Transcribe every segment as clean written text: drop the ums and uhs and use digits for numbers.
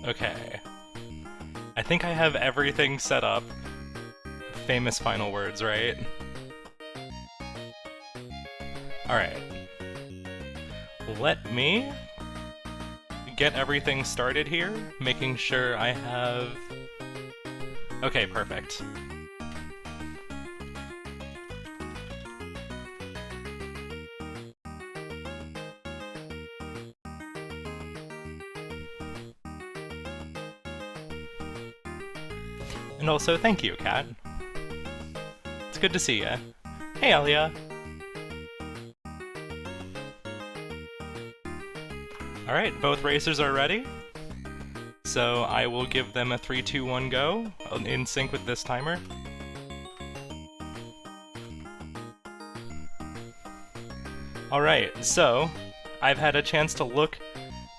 Okay. I think I have everything set up. Famous final words, right? Alright. Let me get everything started here, making sure I have... Okay, perfect. And also, thank you, Kat. It's good to see ya. Hey, Alia. Alright, both racers are ready. So I will give them a 3, 2, 1 go, in sync with this timer. Alright, so I've had a chance to look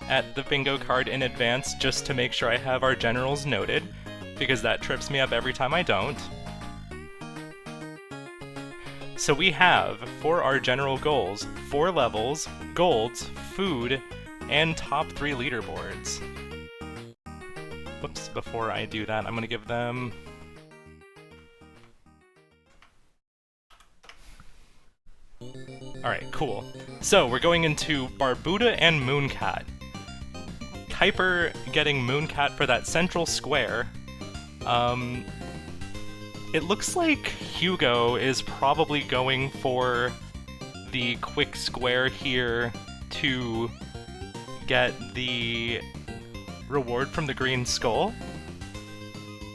at the bingo card in advance just to make sure I have our generals noted, because that trips me up every time I don't. So we have, for our general goals, 4 levels, golds, food, and top 3 leaderboards. Whoops, before I do that, I'm gonna give them... Alright, cool. So, we're going into Barbuda and Mooncat. Keiper getting Mooncat for that central square. It looks like Hugo is probably going for the quick square here to get the reward from the green skull,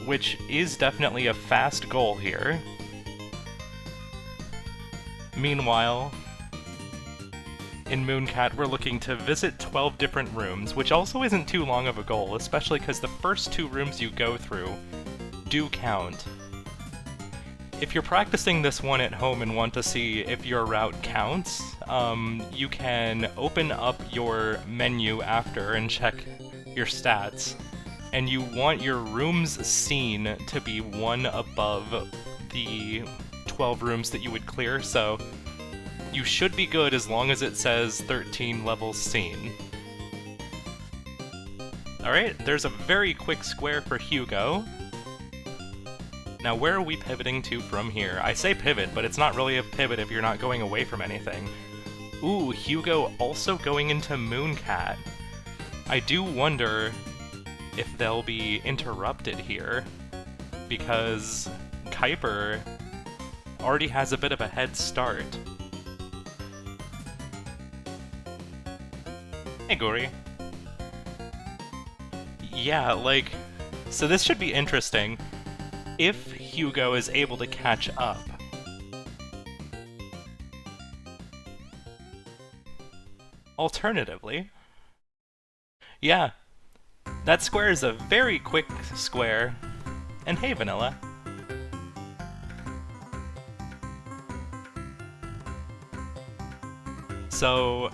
which is definitely a fast goal here. Meanwhile, in Mooncat, we're looking to visit 12 different rooms, which also isn't too long of a goal, especially because the first 2 rooms you go through do count. If you're practicing this one at home and want to see if your route counts, you can open up your menu after and check your stats, and you want your rooms seen to be one above the 12 rooms that you would clear, so you should be good as long as it says 13 levels seen. Alright, there's a very quick square for Hugo. Now where are we pivoting to from here? I say pivot, but it's not really a pivot if you're not going away from anything. Ooh, Hugo also going into Mooncat. I do wonder if they'll be interrupted here, because Keiper already has a bit of a head start. Hey, Guri. Yeah, like, so this should be interesting. If Hugo is able to catch up. Alternatively, yeah, that square is a very quick square. And hey, Vanilla. So...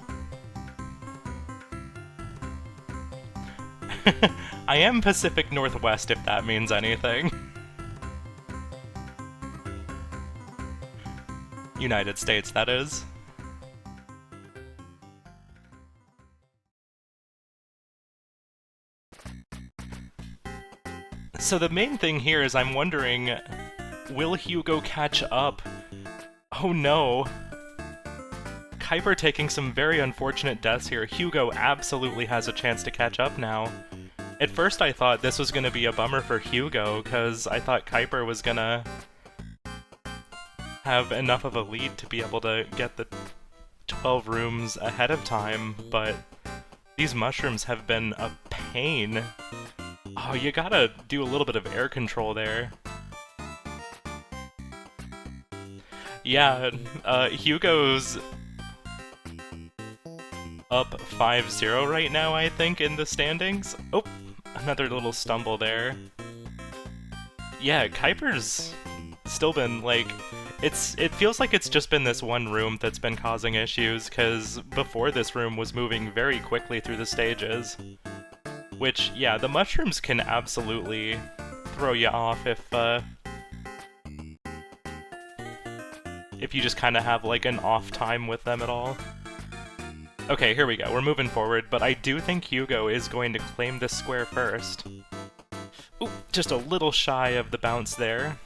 I am Pacific Northwest, if that means anything. United States, that is. So the main thing here is I'm wondering, will Hugo catch up? Oh no. Keiper taking some very unfortunate deaths here. Hugo absolutely has a chance to catch up now. At first I thought this was gonna be a bummer for Hugo, because I thought Keiper was gonna have enough of a lead to be able to get the 12 rooms ahead of time, but these mushrooms have been a pain. Oh, you gotta do a little bit of air control there. Yeah, Hugo's up 5-0 right now, I think, in the standings. Oh, another little stumble there. Yeah, Keiper's still been, like... It feels like it's just been this one room that's been causing issues, because before this room was moving very quickly through the stages. Which, yeah, the mushrooms can absolutely throw you off if you just kind of have, like, an off time with them at all. Okay, here we go. We're moving forward, but I do think Hugo is going to claim this square first. Ooh, just a little shy of the bounce there.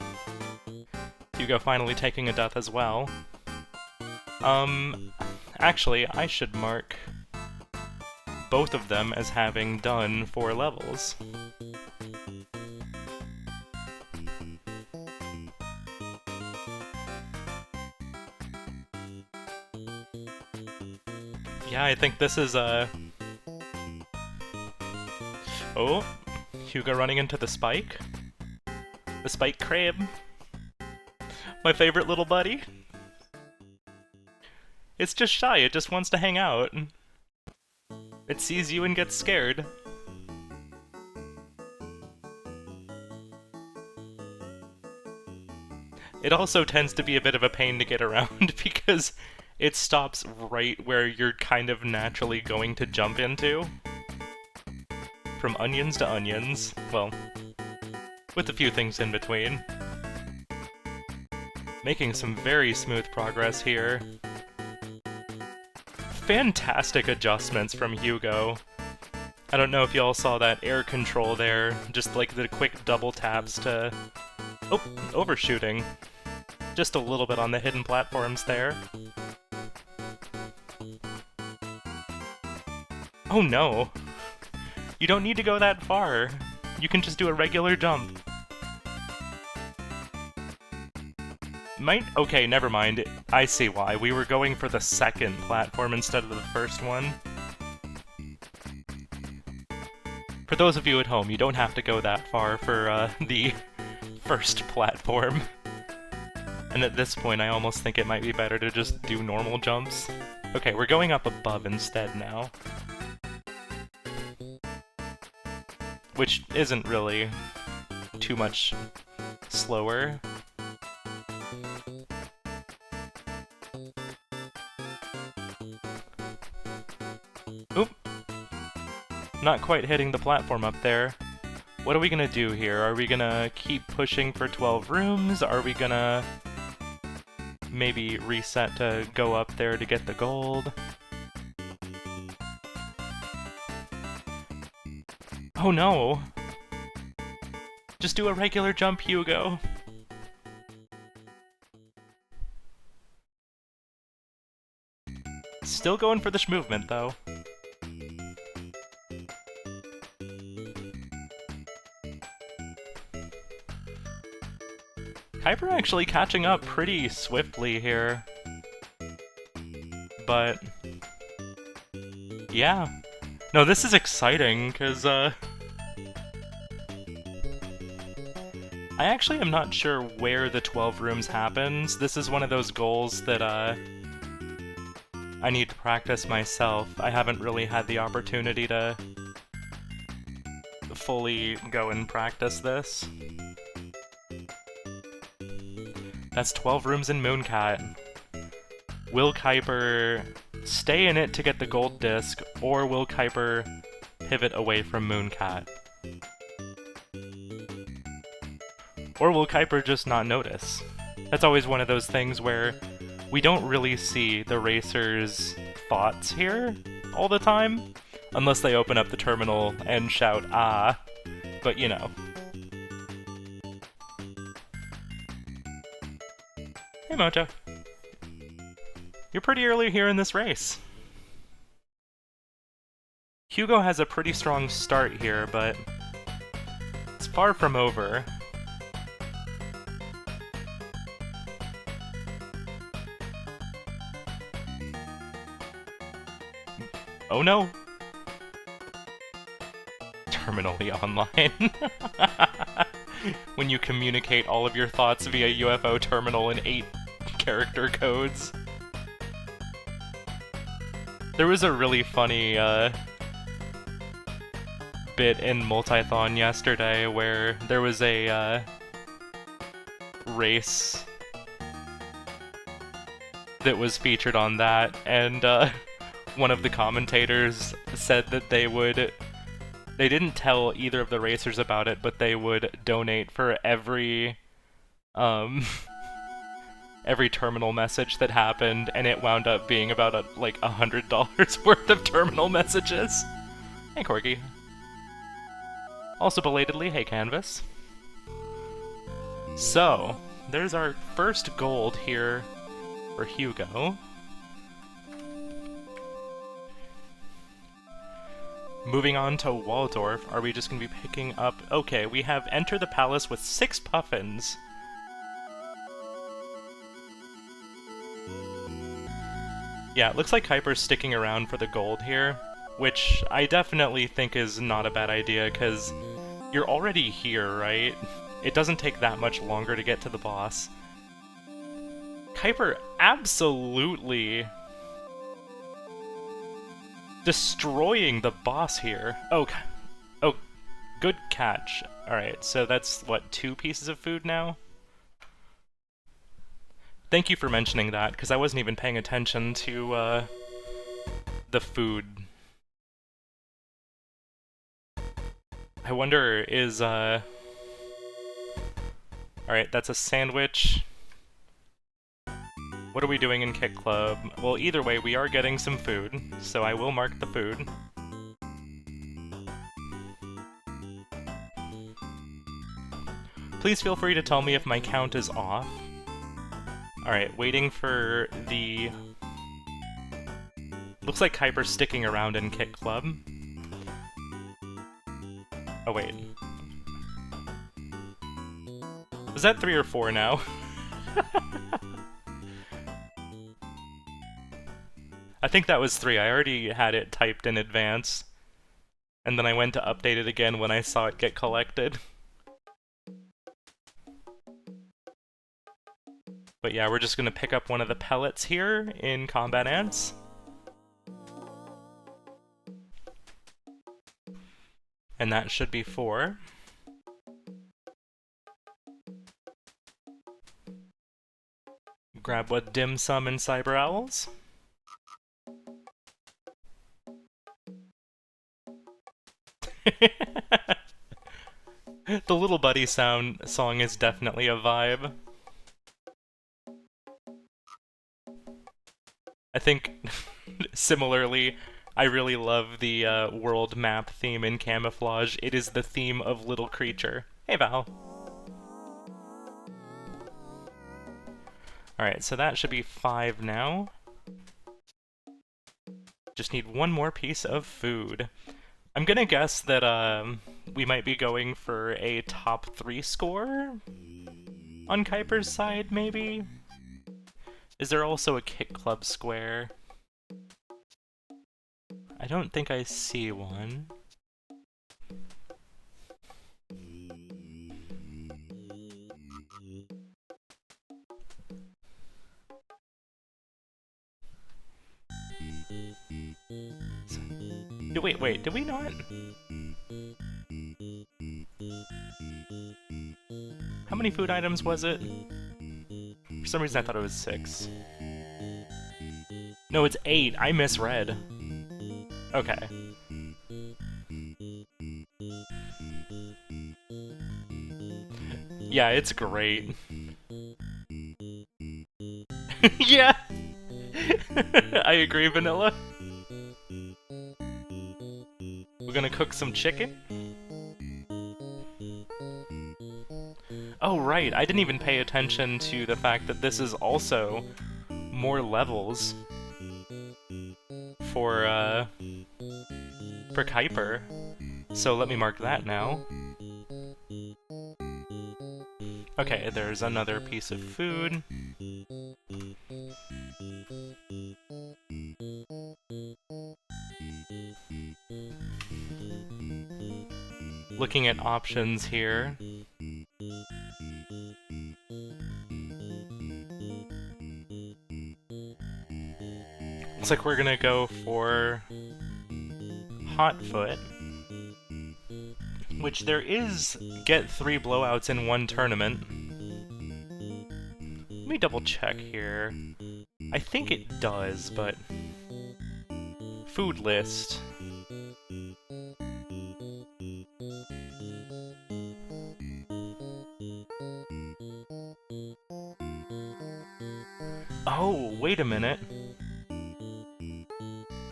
Hugo finally taking a death as well. Actually, I should mark both of them as having done 4 levels. Yeah, I think this is Oh, Hugo running into the spike. The spike crab. My favorite little buddy. It's just shy, it just wants to hang out. It sees you and gets scared. It also tends to be a bit of a pain to get around because it stops right where you're kind of naturally going to jump into. From onions to onions. Well, with a few things in between. Making some very smooth progress here. Fantastic adjustments from Hugo. I don't know if y'all saw that air control there, just like the quick double taps to... Oh, overshooting. Just a little bit on the hidden platforms there. Oh no! You don't need to go that far. You can just do a regular jump. Okay, never mind. I see why. We were going for the second platform instead of the first one. For those of you at home, you don't have to go that far for the first platform. And at this point, I almost think it might be better to just do normal jumps. Okay, we're going up above instead now. Which isn't really too much slower. Oop! Not quite hitting the platform up there. What are we gonna do here? Are we gonna keep pushing for 12 rooms? Are we gonna maybe reset to go up there to get the gold? Oh no! Just do a regular jump, Hugo! Still going for the movement though. Keiper actually catching up pretty swiftly here. But... yeah. No, this is exciting, because, I actually am not sure where the 12 rooms happens. This is one of those goals that, I need to practice myself. I haven't really had the opportunity to fully go and practice this. That's 12 rooms in Mooncat. Will Keiper stay in it to get the gold disc, or will Keiper pivot away from Mooncat? Or will Keiper just not notice? That's always one of those things where we don't really see the racers' thoughts here all the time, unless they open up the terminal and shout, ah, but you know. Hey Mojo. You're pretty early here in this race. Hugo has a pretty strong start here, but it's far from over. Oh no! Terminally online. When you communicate all of your thoughts via UFO terminal in 8 character codes. There was a really funny bit in Multithon yesterday where there was a race that was featured on that, and one of the commentators said that they didn't tell either of the racers about it, but they would donate for every every terminal message that happened, and it wound up being about like $100 worth of terminal messages. Hey, Corgi. Also belatedly, hey, Canvas. So, there's our first gold here for Hugo. Moving on to Waldorf, are we just going to be picking up... Okay, we have Enter the Palace with 6 puffins. Yeah, it looks like Kuiper's sticking around for the gold here, which I definitely think is not a bad idea, because you're already here, right? It doesn't take that much longer to get to the boss. Kuiper absolutely destroying the boss here. Oh, good catch. Alright, so that's, what, 2 pieces of food now? Thank you for mentioning that, because I wasn't even paying attention to, the food. I wonder, is, Alright, that's a sandwich. What are we doing in Kit Club? Well, either way, we are getting some food, so I will mark the food. Please feel free to tell me if my count is off. Alright, waiting for the... Looks like Kuiper's sticking around in Kit Club. Oh, wait. Was that 3 or 4 now? I think that was 3. I already had it typed in advance. And then I went to update it again when I saw it get collected. But yeah, we're just gonna pick up one of the pellets here in Combat Ants. And that should be 4. Grab what dim sum and cyber owls. The Little Buddy song is definitely a vibe. I think, similarly, I really love the world map theme in Camouflage. It is the theme of Little Creature. Hey, Val. Alright, so that should be 5 now. Just need one more piece of food. I'm gonna guess that we might be going for a top 3 score on Kuiper's side, maybe? Is there also a Kit Club square? I don't think I see one. Wait, did we not? How many food items was it? For some reason I thought it was 6. No, it's 8. I misread. Okay. Yeah, it's great. Yeah! I agree, Vanilla. We're gonna cook some chicken? Oh, right, I didn't even pay attention to the fact that this is also more levels for Kuiper. So let me mark that now. Okay, there's another piece of food. Looking at options here. Looks like we're gonna go for Hotfoot, which there is get 3 blowouts in 1 tournament. Let me double check here. I think it does, but... Food list. wait a minute.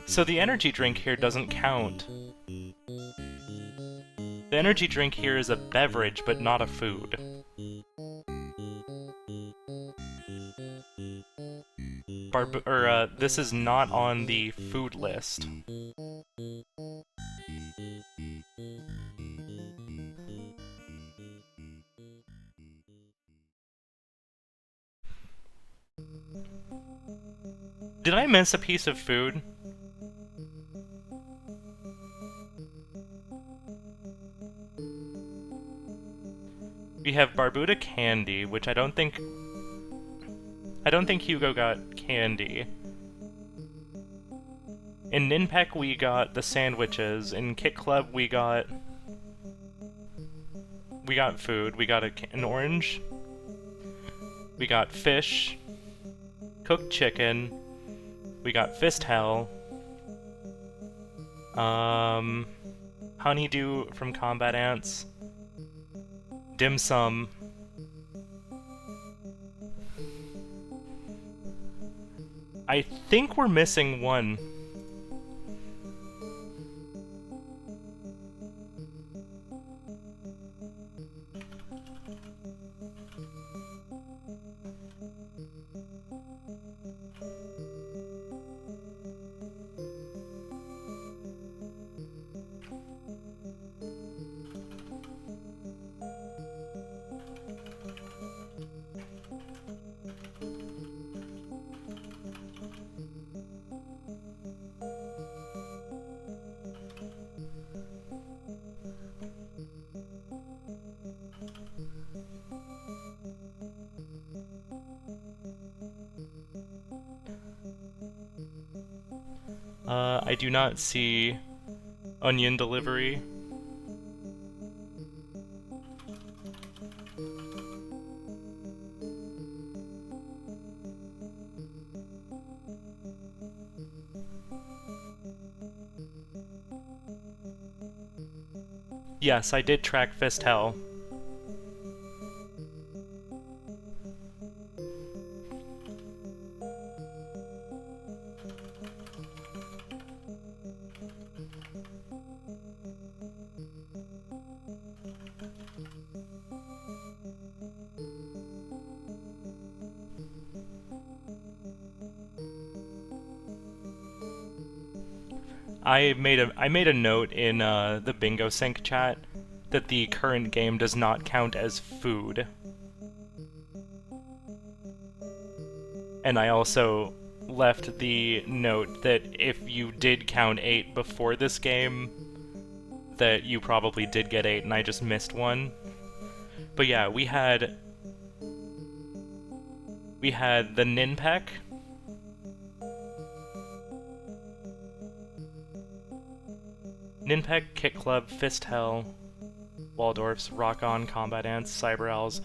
So the energy drink here doesn't count. The energy drink here is a beverage, but not a food. This is not on the food list. Did I miss a piece of food? We have Barbuda candy, which I don't think Hugo got candy. In Ninpek we got the sandwiches. In Kit Club we got food. We got an orange. We got fish. Cooked chicken. We got fist hell. Honeydew from Combat Ants. Dim sum. I think we're missing one. I do not see onion delivery. Yes, I did track Fist Hell. I made a note in the Bingo Sync chat that the current game does not count as food. And I also left the note that if you did count 8 before this game, that you probably did get 8 and I just missed one. But yeah, we had the Ninpek. Ninpek, Kit Club, Fist Hell, Waldorfs, Rock On, Combat Ants, Cyber Owls.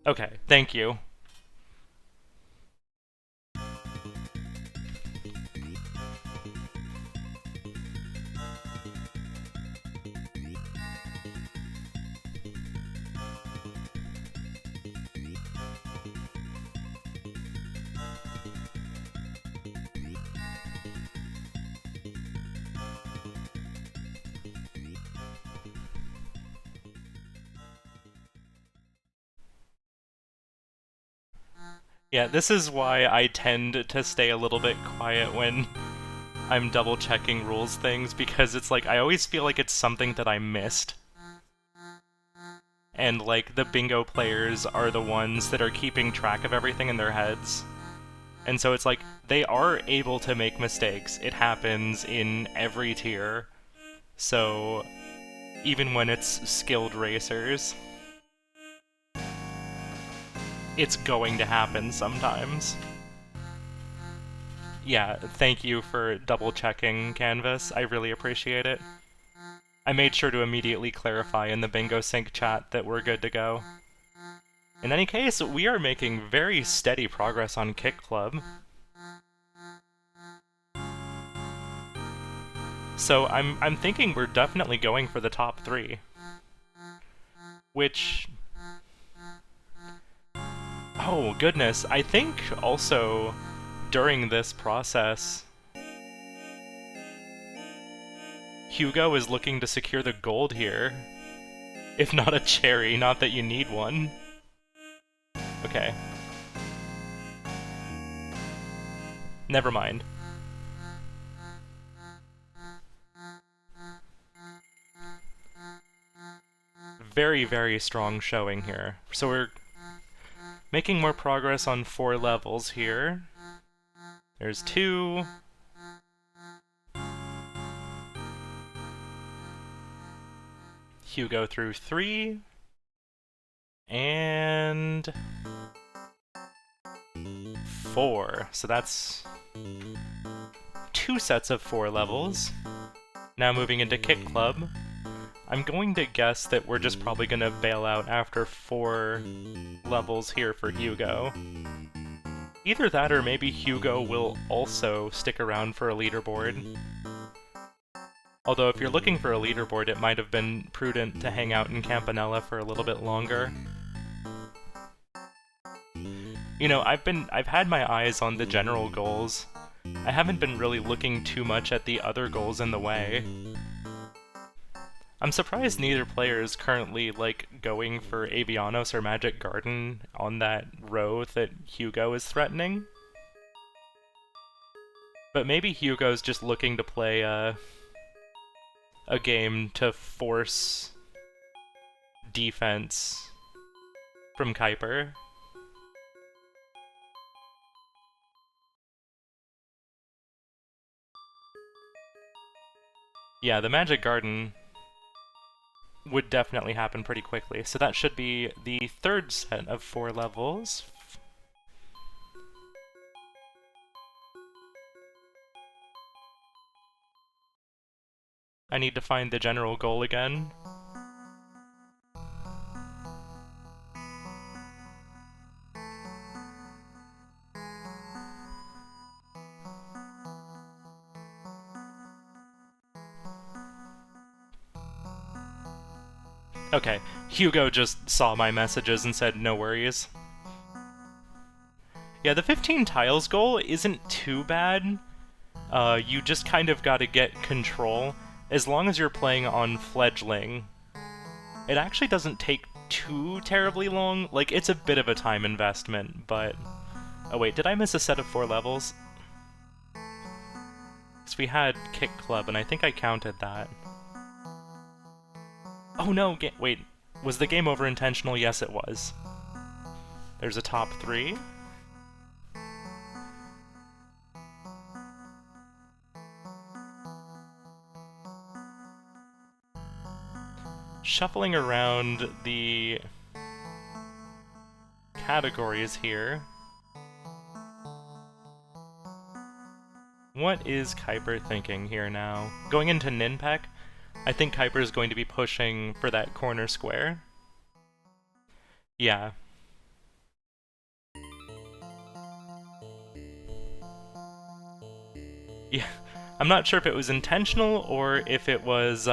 Okay, thank you. Yeah, this is why I tend to stay a little bit quiet when I'm double-checking rules things, because it's like, I always feel like it's something that I missed. And, like, the bingo players are the ones that are keeping track of everything in their heads. And so it's like, they are able to make mistakes. It happens in every tier. So, even when it's skilled racers, it's going to happen sometimes. Yeah, thank you for double-checking, Canvas. I really appreciate it. I made sure to immediately clarify in the Bingo Sync chat that we're good to go. In any case, we are making very steady progress on Kit Club. So I'm thinking we're definitely going for the top 3. Which... oh, goodness. I think also during this process, Hugo is looking to secure the gold here. If not a cherry, not that you need one. Okay. Never mind. Very, very strong showing here. So we're making more progress on 4 levels here. There's 2. Hugo through 3. And... 4. So that's 2 sets of 4 levels. Now moving into Kick Club. I'm going to guess that we're just probably going to bail out after 4 levels here for Hugo. Either that or maybe Hugo will also stick around for a leaderboard. Although if you're looking for a leaderboard, it might have been prudent to hang out in Campanella for a little bit longer. You know, I've had my eyes on the general goals. I haven't been really looking too much at the other goals in the way. I'm surprised neither player is currently, like, going for Avianos or Magic Garden on that row that Hugo is threatening. But maybe Hugo's just looking to play a game to force defense from Keiper. Yeah, the Magic Garden would definitely happen pretty quickly. So that should be the 3rd set of 4 levels. I need to find the general goal again. Okay, Hugo just saw my messages and said no worries. Yeah, the 15 tiles goal isn't too bad. You just kind of gotta get control. As long as you're playing on Fledgling, it actually doesn't take too terribly long. Like, it's a bit of a time investment, but... oh wait, did I miss a set of 4 levels? Because we had Kick Club, and I think I counted that. Oh no, wait, was the game over intentional? Yes, it was. There's a top 3. Shuffling around the categories here. What is Keiper thinking here now? Going into Ninpek, I think Keiper is going to be pushing for that corner square. Yeah. Yeah, I'm not sure if it was intentional or if it was,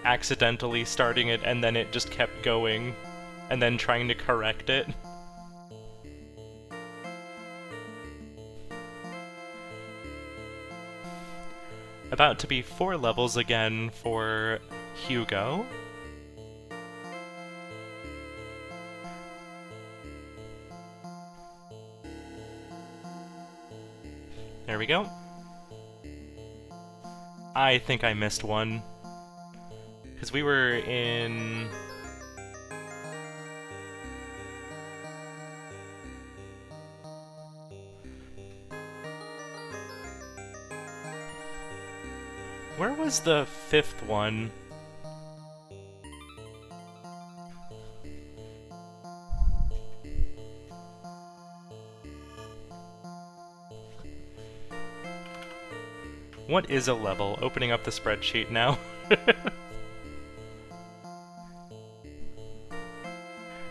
accidentally starting it and then it just kept going, and then trying to correct it. About to be 4 levels again for Hugo. There we go. I think I missed one. Because we were in... where was the 5th one? What is a level? Opening up the spreadsheet now.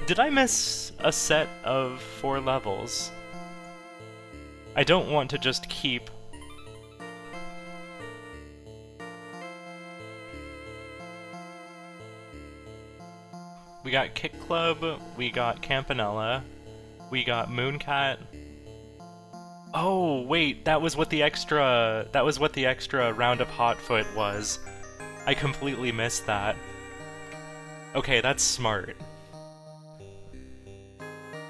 Did I miss a set of 4 levels? I don't want to just keep We got Kick Club, we got Campanella, we got Mooncat. Oh, wait, that was what the extra round of Hotfoot was. I completely missed that. Okay, that's smart.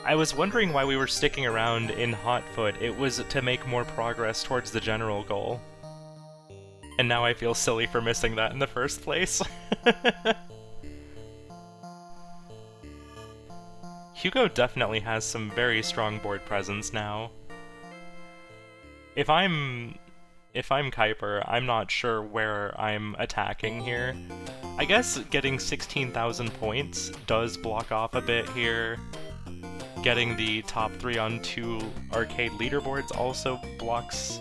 I was wondering why we were sticking around in Hotfoot. It was to make more progress towards the general goal. And now I feel silly for missing that in the first place. Hugo definitely has some very strong board presence now. If I'm Keiper, I'm not sure where I'm attacking here. I guess getting 16,000 points does block off a bit here. Getting the top 3 on 2 arcade leaderboards also blocks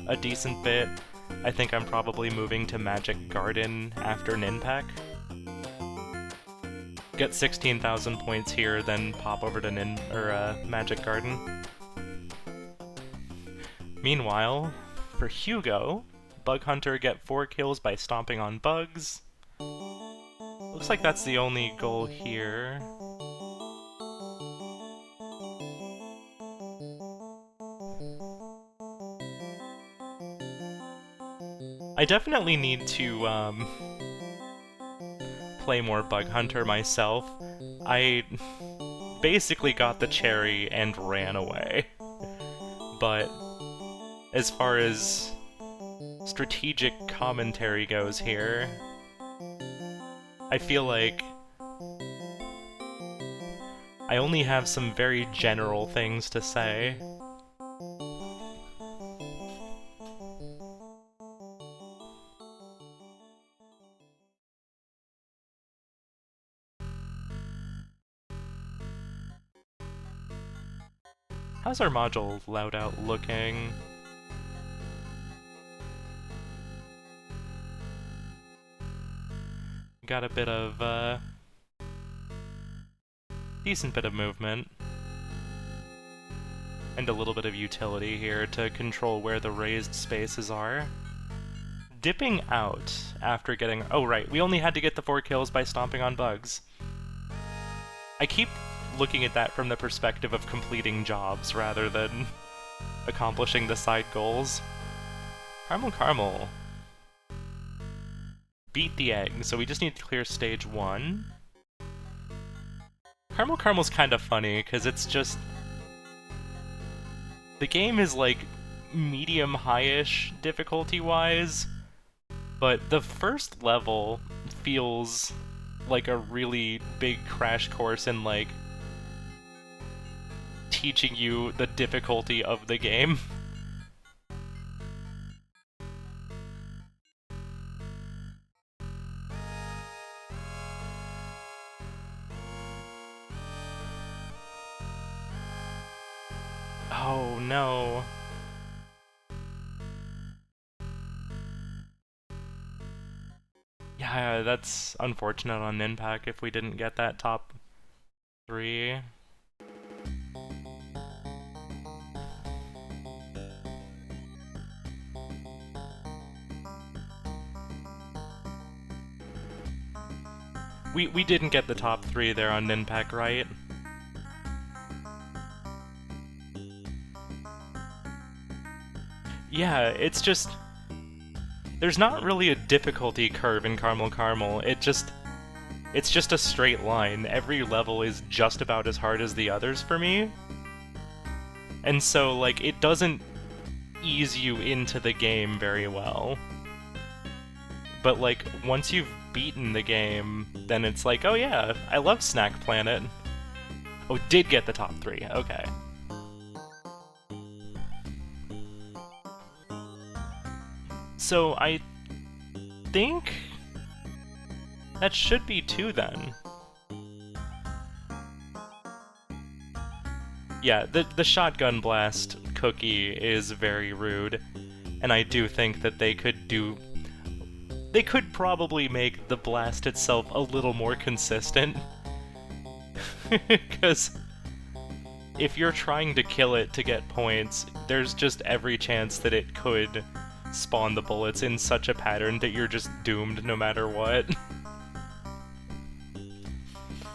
a decent bit. I think I'm probably moving to Magic Garden after Ninpak. Get 16,000 points here, then pop over to Magic Garden. Meanwhile, for Hugo, Bug Hunter get 4 kills by stomping on bugs. Looks like that's the only goal here. I definitely need to, play more Bug Hunter myself. I basically got the cherry and ran away. But as far as strategic commentary goes here, I feel like I only have some very general things to say. How's our module loadout looking? Got a bit of, decent bit of movement. And a little bit of utility here to control where the raised spaces are. Dipping out after getting... Oh right, we only had to get the 4 kills by stomping on bugs. I keep looking at that from the perspective of completing jobs rather than accomplishing the side goals. Caramel. Beat the egg, so we just need to clear stage 1. Caramel's kind of funny, because it's just... The game is like medium-high-ish difficulty-wise, but the first level feels like a really big crash course in like teaching you the difficulty of the game. Oh no. Yeah, that's unfortunate on Ninpak if we didn't get that top 3. We didn't get the top 3 there on Ninpak, right? Yeah, it's just... There's not really a difficulty curve in Caramel. It's just a straight line. Every level is just about as hard as the others for me. And so, like, it doesn't ease you into the game very well. But, like, once you've beaten the game, then it's like, oh yeah, I love Snack Planet. Oh, did get the top 3, okay. So I think that should be 2 then. Yeah, the shotgun blast cookie is very rude, and I do think that they could probably make the blast itself a little more consistent. Because if you're trying to kill it to get points, there's just every chance that it could spawn the bullets in such a pattern that you're just doomed no matter what.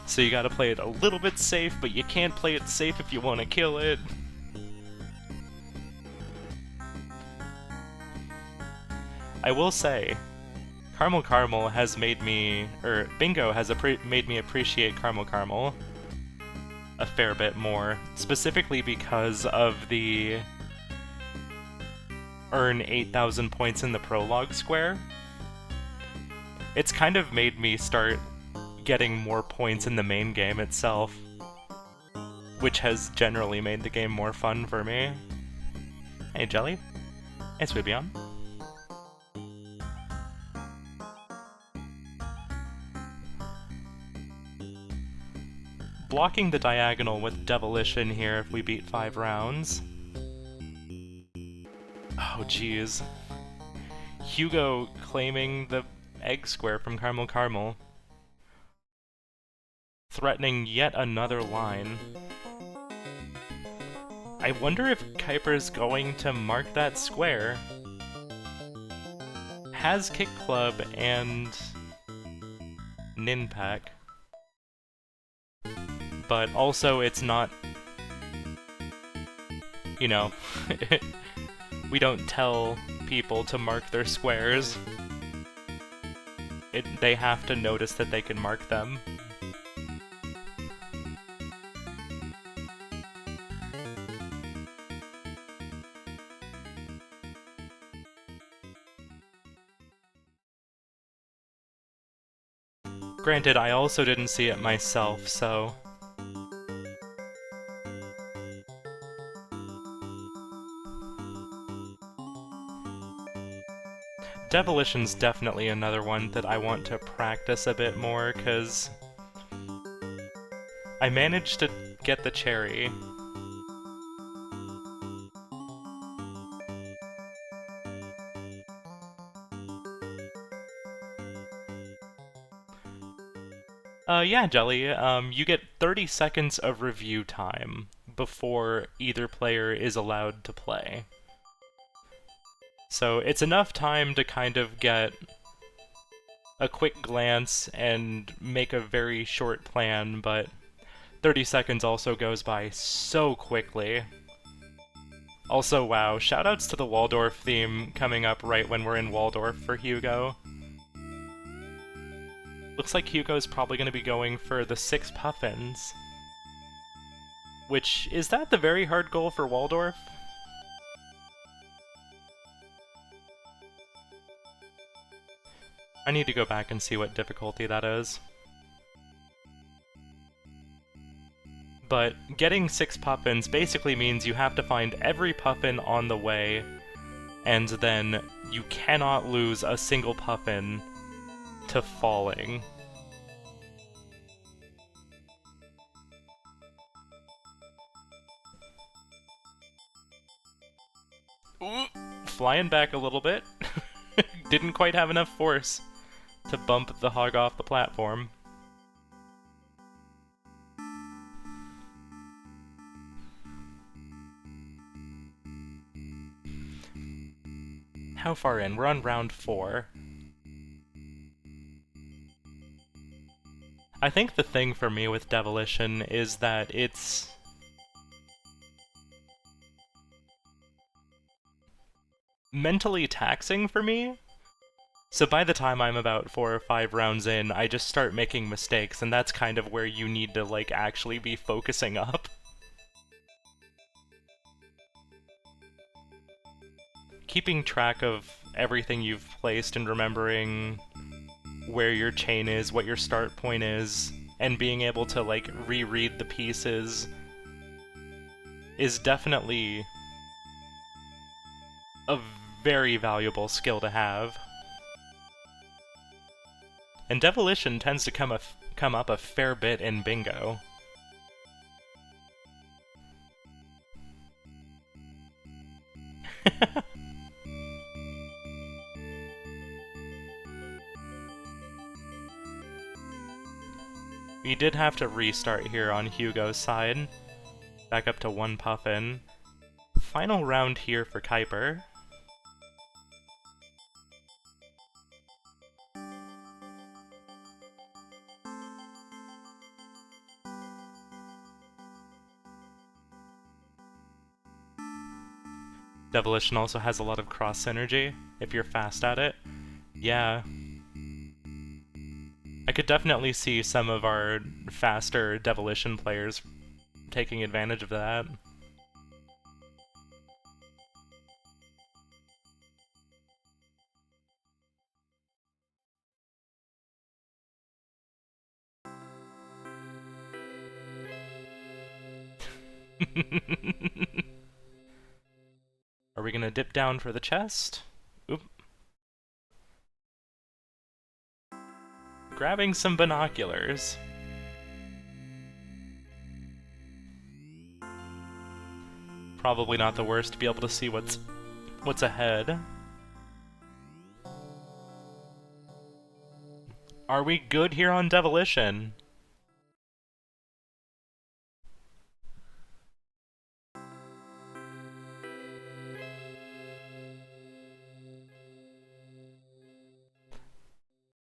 So you gotta play it a little bit safe, but you can't play it safe if you want to kill it. I will say, Caramel Caramel has made me, or Bingo has made me appreciate Caramel Caramel a fair bit more, specifically because of the earn 8,000 points in the prologue square. It's kind of made me start getting more points in the main game itself, which has generally made the game more fun for me. Hey Jelly, hey Sweebion. Blocking the diagonal with Devilition here if we beat 5 rounds. Oh jeez. Hugo claiming the egg square from Caramel Caramel. Threatening yet another line. I wonder if Keiper's going to mark that square. Has Kick Club and Ninpak. But also it's not, you know, we don't tell people to mark their squares. They have to notice that they can mark them. Granted, I also didn't see it myself, so... Devilition's definitely another one that I want to practice a bit more, because I managed to get the cherry. Yeah, Jelly, you get 30 seconds of review time before either player is allowed to play. So it's enough time to kind of get a quick glance and make a very short plan, but 30 seconds also goes by so quickly. Also, wow, shoutouts to the Waldorf theme coming up right when we're in Waldorf for Hugo. Looks like Hugo's probably going to be going for the 6 puffins. Which, is that the very hard goal for Waldorf? I need to go back and see what difficulty that is. But getting 6 puffins basically means you have to find every puffin on the way, and then you cannot lose a single puffin to falling. Ooh, flying back a little bit. Didn't quite have enough force to bump the hog off the platform. How far in? We're on round 4. I think the thing for me with Devilition is that it's... mentally taxing for me. So by the time I'm about 4 or 5 rounds in, I just start making mistakes, and that's kind of where you need to, like, actually be focusing up. Keeping track of everything you've placed and remembering where your chain is, what your start point is, and being able to, like, reread the pieces is definitely a very valuable skill to have. And Devilition tends to come up a fair bit in Bingo. We did have to restart here on Hugo's side. Back up to 1 puffin. Final round here for Keiper. Demolition also has a lot of cross synergy, if you're fast at it. Yeah. I could definitely see some of our faster Demolition players taking advantage of that. Are we gonna dip down for the chest? Oop. Grabbing some binoculars. Probably not the worst to be able to see what's ahead. Are we good here on Demolition?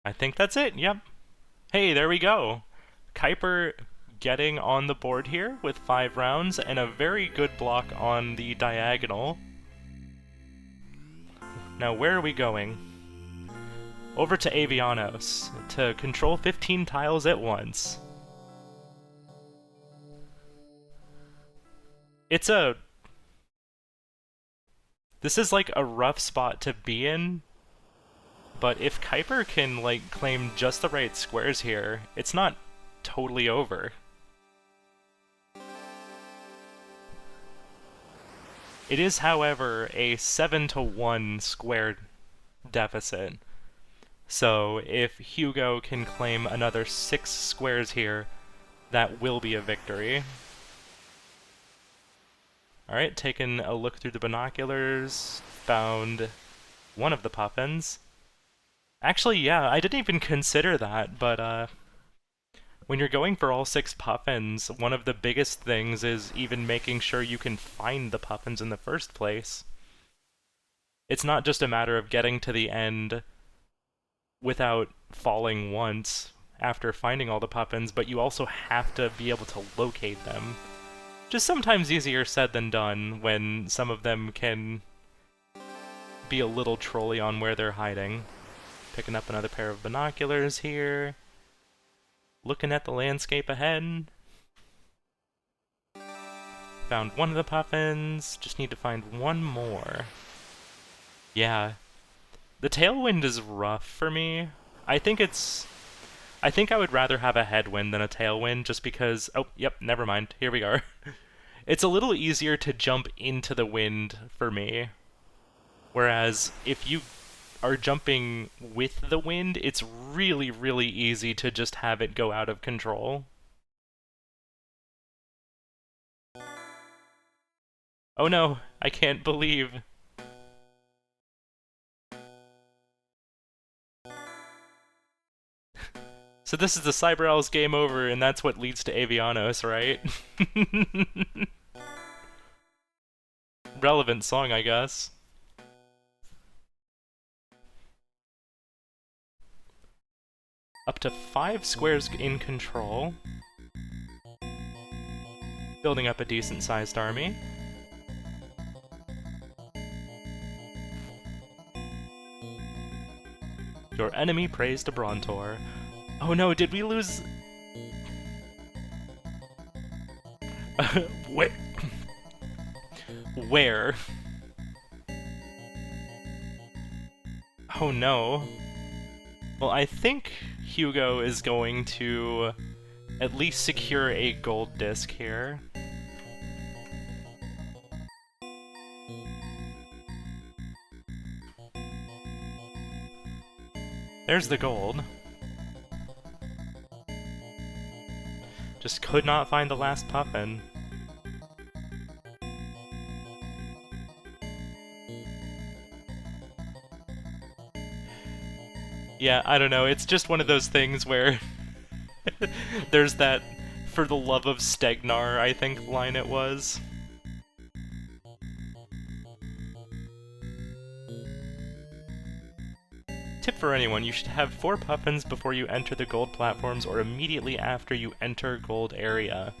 I think that's it, yep. Hey, there we go. Keiper getting on the board here with 5 rounds and a very good block on the diagonal. Now where are we going? Over to Avianos to control 15 tiles at once. This is like a rough spot to be in, but if Keiper can like claim just the right squares here, it's not totally over. It is, however, a 7-to-1 square deficit. So if Hugo can claim another 6 squares here, that will be a victory. Alright, taking a look through the binoculars, found one of the puffins. Actually, yeah, I didn't even consider that, but when you're going for all 6 puffins, one of the biggest things is even making sure you can find the puffins in the first place. It's not just a matter of getting to the end without falling once after finding all the puffins, but you also have to be able to locate them. Just sometimes easier said than done when some of them can be a little trolly on where they're hiding. Picking up another pair of binoculars here. Looking at the landscape ahead. Found one of the puffins. Just need to find one more. Yeah. The tailwind is rough for me. I think I would rather have a headwind than a tailwind just because... Oh, yep, never mind. Here we are. It's a little easier to jump into the wind for me. Whereas if you are jumping with the wind, it's really, really easy to just have it go out of control. Oh no, I can't believe... So this is the Cyber Owl's game over, and that's what leads to Avianos, right? Relevant song, I guess. Up to 5 squares in control. Building up a decent-sized army. Your enemy prays to Brontor. Oh no, did we lose... Where? Where? Oh no. Well, I think Hugo is going to at least secure a gold disc here. There's the gold. Just could not find the last puffin. Yeah, I don't know, it's just one of those things where there's that "for the love of Stegnar," I think line it was. Tip for anyone, you should have 4 puffins before you enter the gold platforms or immediately after you enter gold area.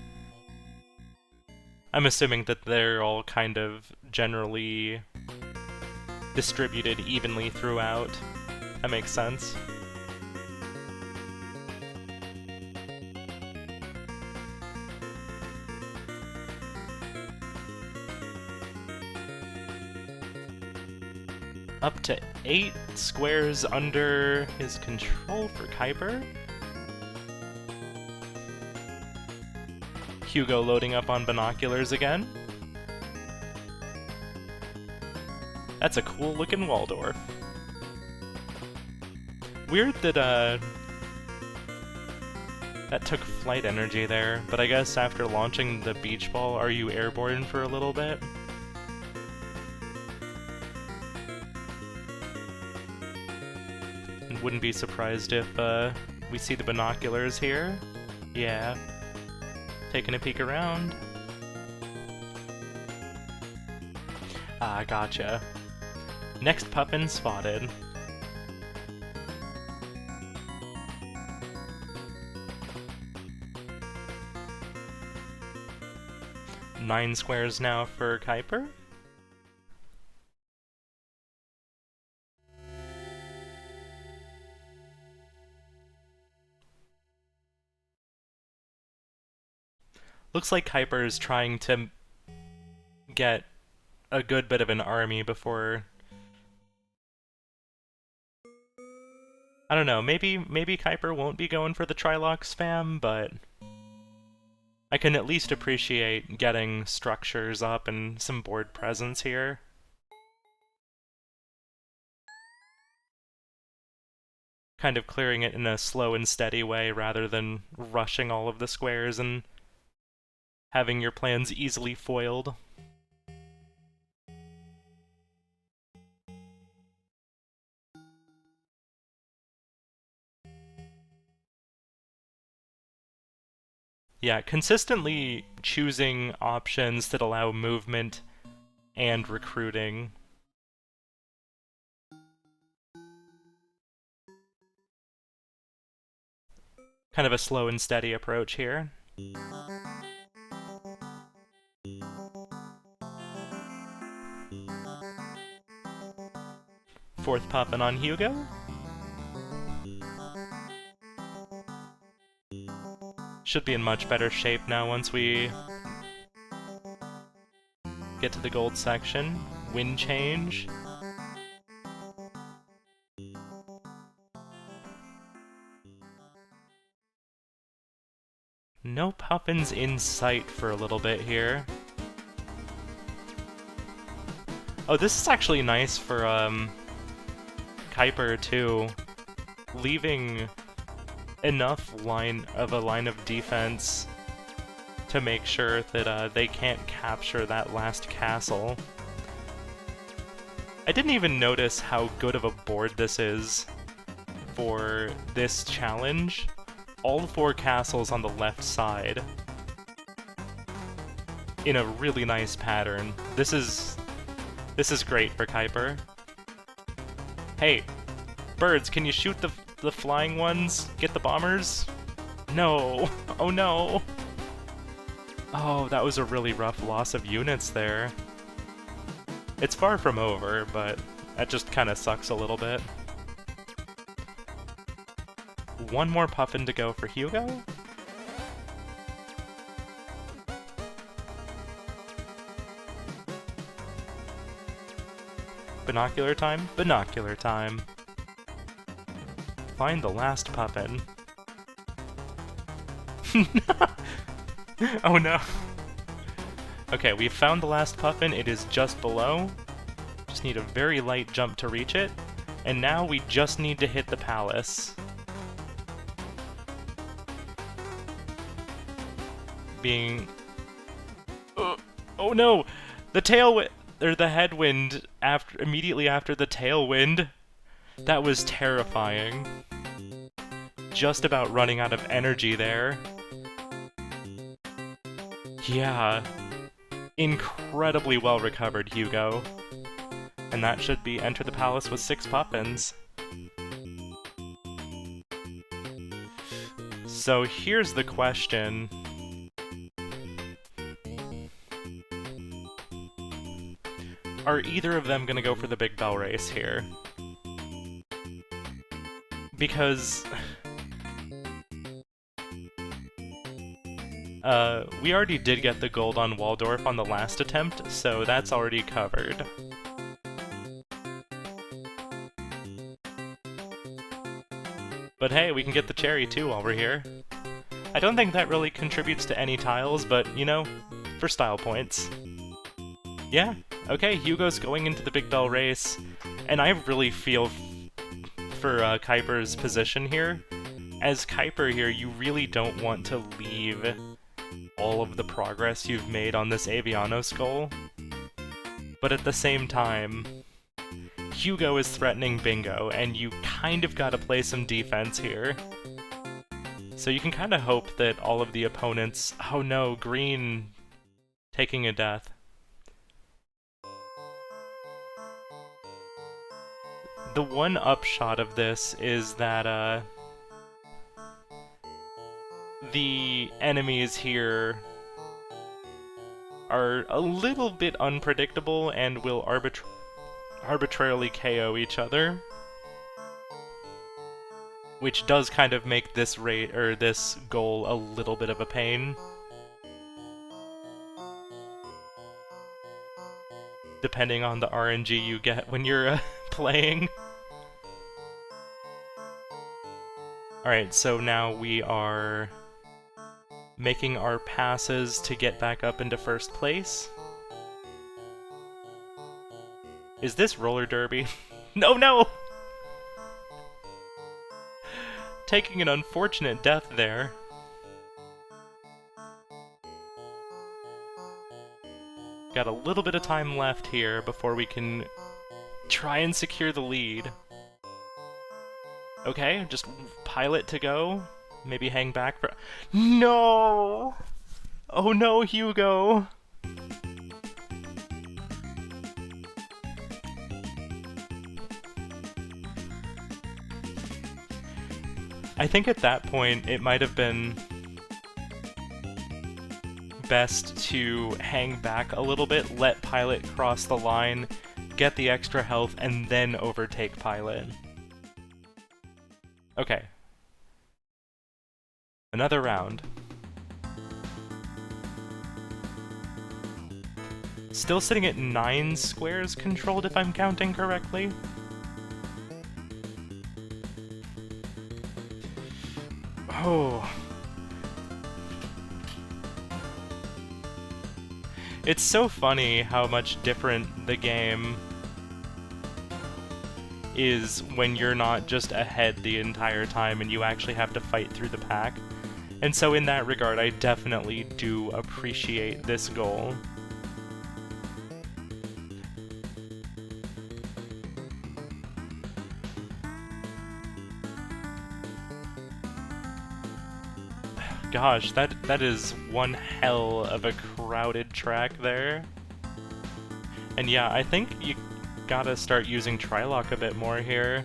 I'm assuming that they're all kind of generally distributed evenly throughout. That makes sense. Up to 8 squares under his control for Keiper. Hugo loading up on binoculars again. That's a cool looking Waldorf. Weird that that took flight energy there, but I guess after launching the beach ball, are you airborne for a little bit? Wouldn't be surprised if we see the binoculars here. Yeah. Taking a peek around. Ah, gotcha. Next puffin spotted. Nine squares now for Keiper. Looks like Keiper is trying to get a good bit of an army before... I don't know, maybe Keiper won't be going for the Trilok spam, but I can at least appreciate getting structures up and some board presence here. Kind of clearing it in a slow and steady way rather than rushing all of the squares and having your plans easily foiled. Yeah, consistently choosing options that allow movement and recruiting. Kind of a slow and steady approach here. Fourth puffin on Hugo. Should be in much better shape now once we get to the gold section. Wind change. No puffins in sight for a little bit here. Oh, this is actually nice for Keiper too. Leaving enough line of defense to make sure that they can't capture that last castle. I didn't even notice how good of a board this is for this challenge. All 4 castles on the left side in a really nice pattern. This is great for Keiper. Hey, birds, can you shoot the flying ones? Get the bombers? No! Oh no! Oh, that was a really rough loss of units there. It's far from over, but that just kinda sucks a little bit. One more puffin to go for Hugo? Binocular time? Binocular time. Find the last puffin. Oh no. Okay, we've found the last puffin. It is just below. Just need a very light jump to reach it. And now we just need to hit the palace. Being... oh no! The tailwind... or the headwind immediately after the tailwind. That was terrifying. Just about running out of energy there. Yeah. Incredibly well recovered, Hugo. And that should be enter the palace with 6 puffins. So here's the question. are either of them gonna go for the big bell race here? Because... we already did get the gold on Waldorf on the last attempt, so that's already covered. But hey, we can get the cherry too while we're here. I don't think that really contributes to any tiles, but, you know, for style points. Yeah, okay, Hugo's going into the big bell race, and I really feel for Keiper's position here. As Keiper here, you really don't want to leave all of the progress you've made on this Avianos goal, but at the same time, Hugo is threatening Bingo, and you kind of gotta play some defense here. So you can kind of hope that all of the opponents... Oh no, green taking a death. The one upshot of this is that, the enemies here are a little bit unpredictable and will arbitrarily KO each other, which does kind of make this this goal a little bit of a pain, depending on the RNG you get when you're playing. Alright, so now we are making our passes to get back up into first place. Is this roller derby? No, no! Taking an unfortunate death there. Got a little bit of time left here before we can try and secure the lead. Okay, just pilot to go. Maybe hang back for... No! Oh no, Hugo! I think at that point it might have been best to hang back a little bit, let Pilot cross the line, get the extra health, and then overtake Pilot. Okay. Another round. Still sitting at 9 squares controlled, if I'm counting correctly. Oh. It's so funny how much different the game is when you're not just ahead the entire time and you actually have to fight through the pack. And so in that regard, I definitely do appreciate this goal. Gosh, that is one hell of a crowded track there. And yeah, I think you gotta start using Trilock a bit more here.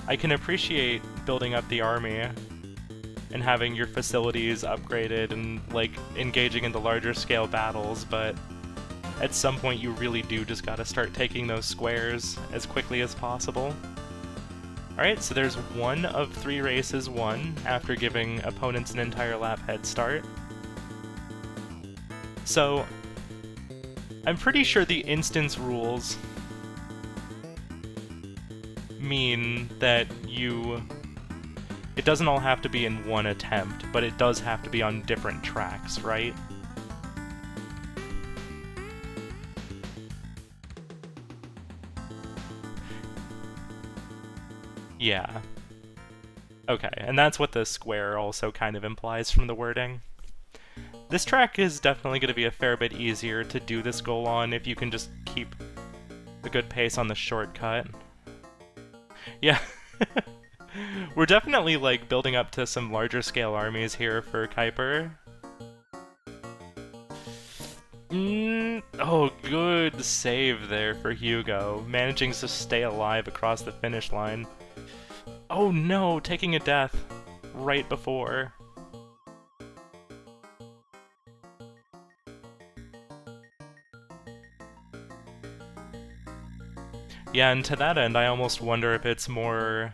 I can appreciate building up the army and having your facilities upgraded and, like, engaging in the larger scale battles, but at some point you really do just gotta start taking those squares as quickly as possible. Alright, so there's 1 of 3 races won after giving opponents an entire lap head start. So, I'm pretty sure the instance rules mean that it doesn't all have to be in one attempt, but it does have to be on different tracks, right? Yeah. Okay, and that's what the square also kind of implies from the wording. This track is definitely going to be a fair bit easier to do this goal on if you can just keep a good pace on the shortcut. Yeah. We're definitely, like, building up to some larger scale armies here for Keiper. Oh, good save there for Hugo, managing to stay alive across the finish line. Oh no, taking a death right before. Yeah, and to that end, I almost wonder if it's more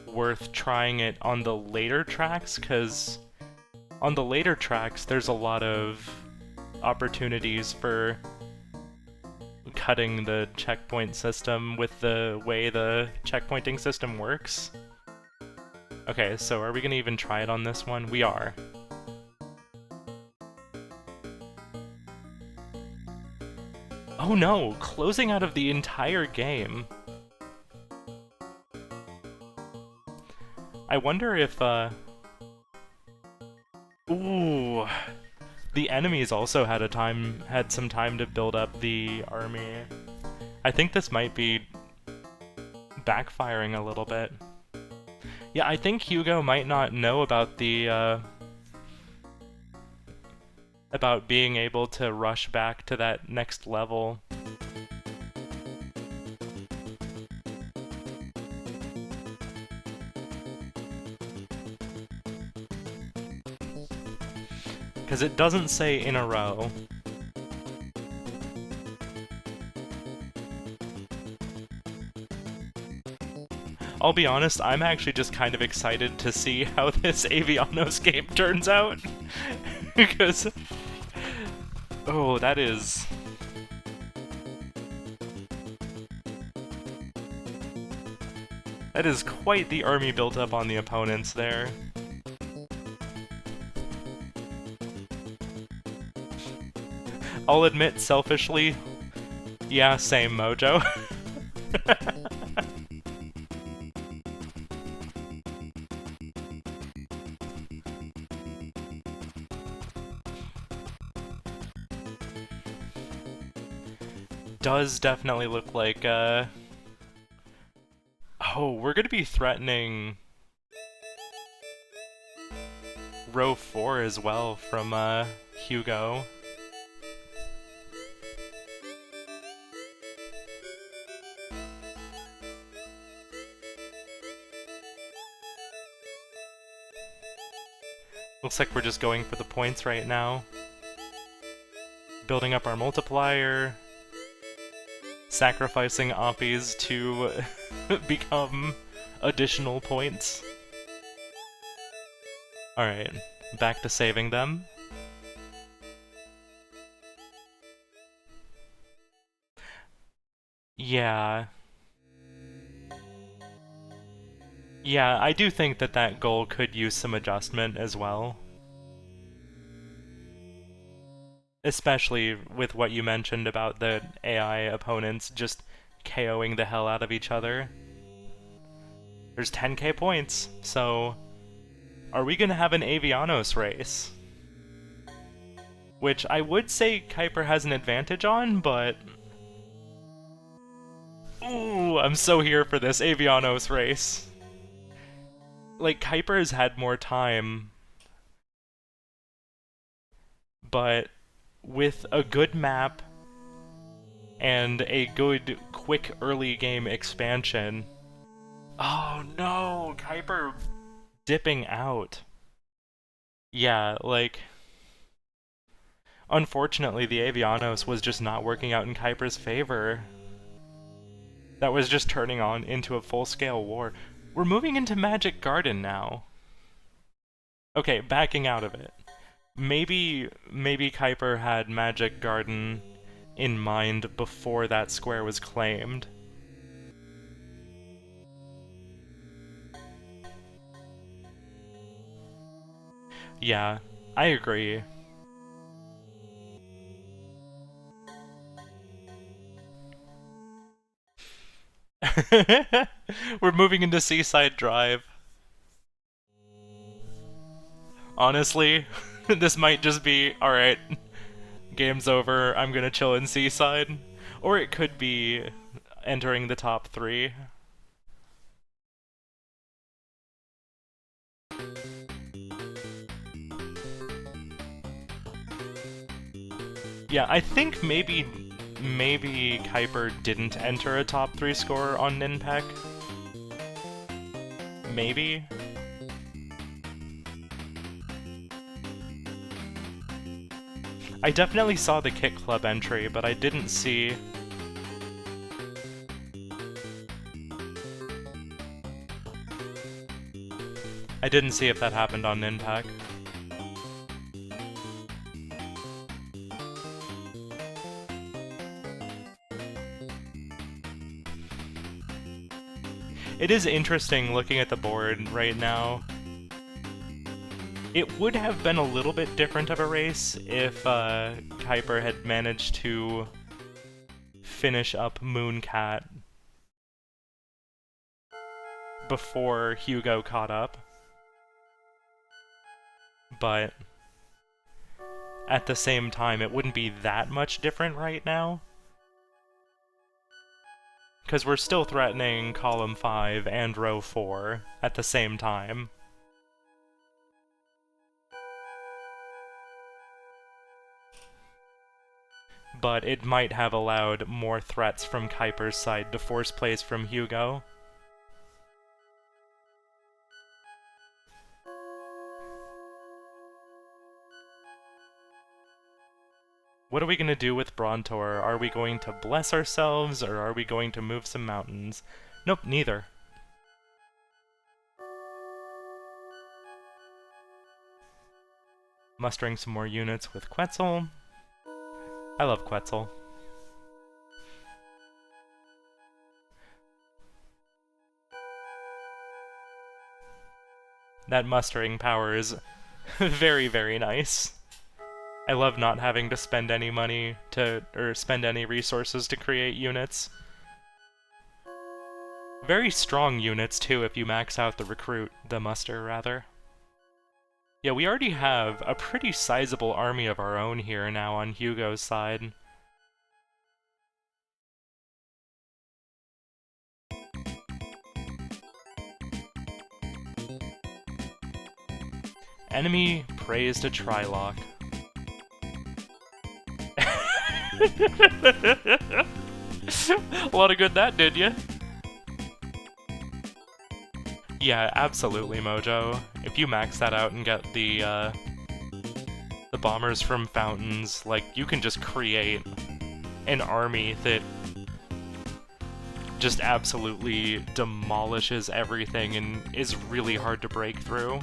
worth trying it on the later tracks, because on the later tracks, there's a lot of opportunities for cutting the checkpoint system with the way the checkpointing system works. Okay, so are we gonna even try it on this one? We are. Oh no! Closing out of the entire game! I wonder if, Ooh! The enemies also had some time to build up the army. I think this might be backfiring a little bit. Yeah, I think Hugo might not know about the, about being able to rush back to that next level. Because it doesn't say in a row. I'll be honest, I'm actually just kind of excited to see how this Avianos game turns out. Because... oh, that is... that is quite the army built up on the opponents there. I'll admit, selfishly, yeah, same, Mojo. Does definitely look like, oh, we're gonna be threatening row 4 as well from, Hugo. Looks like we're just going for the points right now. Building up our multiplier. Sacrificing oppies to become additional points. Alright, back to saving them. Yeah. Yeah, I do think that that goal could use some adjustment as well. Especially with what you mentioned about the AI opponents just KOing the hell out of each other. There's 10k points, so... are we gonna have an Avianos race? Which I would say Keiper has an advantage on, but... ooh, I'm so here for this Avianos race. Like, Keiper has had more time, but with a good map and a good, quick early game expansion... oh no! Keiper dipping out. Yeah, like... unfortunately, the Avianos was just not working out in Keiper's favor. That was just turning on into a full-scale war. We're moving into Magic Garden now. Okay, backing out of it. Maybe Keiper had Magic Garden in mind before that square was claimed. Yeah, I agree. We're moving into Seaside Drive. Honestly, this might just be, alright, game's over, I'm gonna chill in Seaside. Or it could be entering the top 3. Yeah, I think maybe Keiper didn't enter a top 3 score on Ninpek. Maybe? I definitely saw the Kit Club entry, but I didn't see... I didn't see if that happened on Ninpak. It is interesting looking at the board right now. It would have been a little bit different of a race if Keiper had managed to finish up Mooncat before Hugo caught up. But at the same time, it wouldn't be that much different right now. Because we're still threatening column 5 and row 4 at the same time. But it might have allowed more threats from Keiper's side to force plays from Hugo. What are we going to do with Brontor? Are we going to bless ourselves, or are we going to move some mountains? Nope, neither. Mustering some more units with Quetzal. I love Quetzal. That mustering power is very, very nice. I love not having to spend any money or spend any resources to create units. Very strong units, too, if you max out the muster, rather. Yeah, we already have a pretty sizable army of our own here now on Hugo's side. Enemy praised a Trilock. A lot of good that did ya? Yeah, absolutely, Mojo. If you max that out and get the bombers from fountains, like, you can just create an army that just absolutely demolishes everything and is really hard to break through.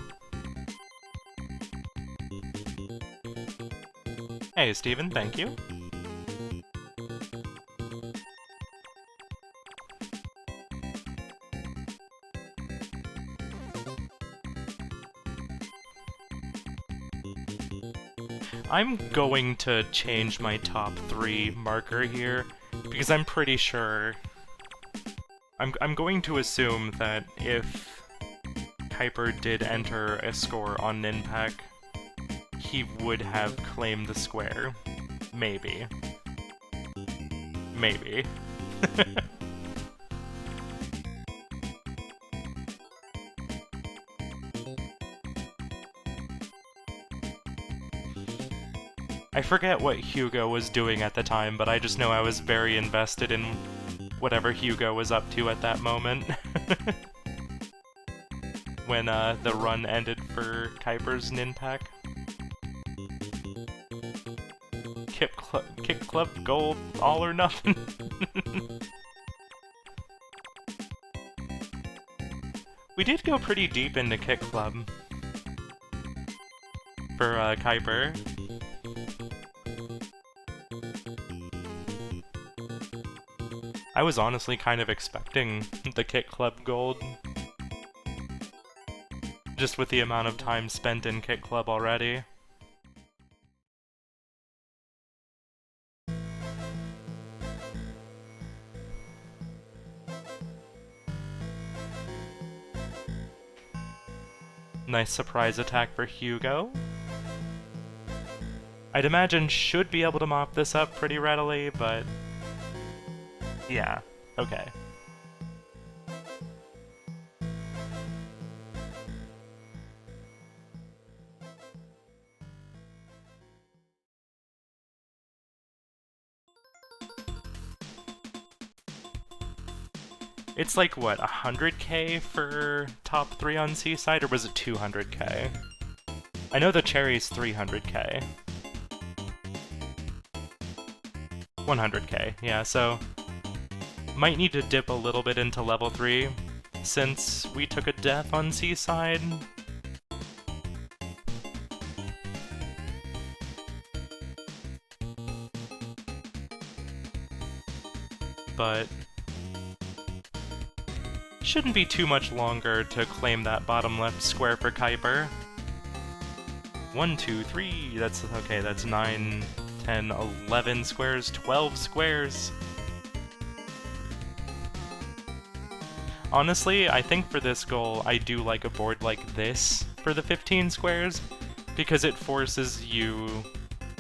Hey, Steven, thank you. I'm going to change my top 3 marker here, because I'm pretty sure... I'm going to assume that if Keiper did enter a score on Ninpak, he would have claimed the square. Maybe. Maybe. I forget what Hugo was doing at the time, but I just know I was very invested in whatever Hugo was up to at that moment. When the run ended for Keiper's Ninpak. Kick Club Gold, all or nothing. We did go pretty deep into Kick Club for Keiper. I was honestly kind of expecting the Kick Club Gold, just with the amount of time spent in Kick Club already. Nice surprise attack for Hugo. I'd imagine should be able to mop this up pretty readily, but... yeah, okay. It's like, what, 100k for top 3 on Seaside, or was it 200k? I know the cherry's 300k. 100k, yeah, so... might need to dip a little bit into level 3, since we took a death on Seaside. But shouldn't be too much longer to claim that bottom left square for Keiper. 1, 2, 3, that's okay, that's 9, 10, 11 squares, 12 squares. Honestly, I think for this goal, I do like a board like this for the 15 squares, because it forces you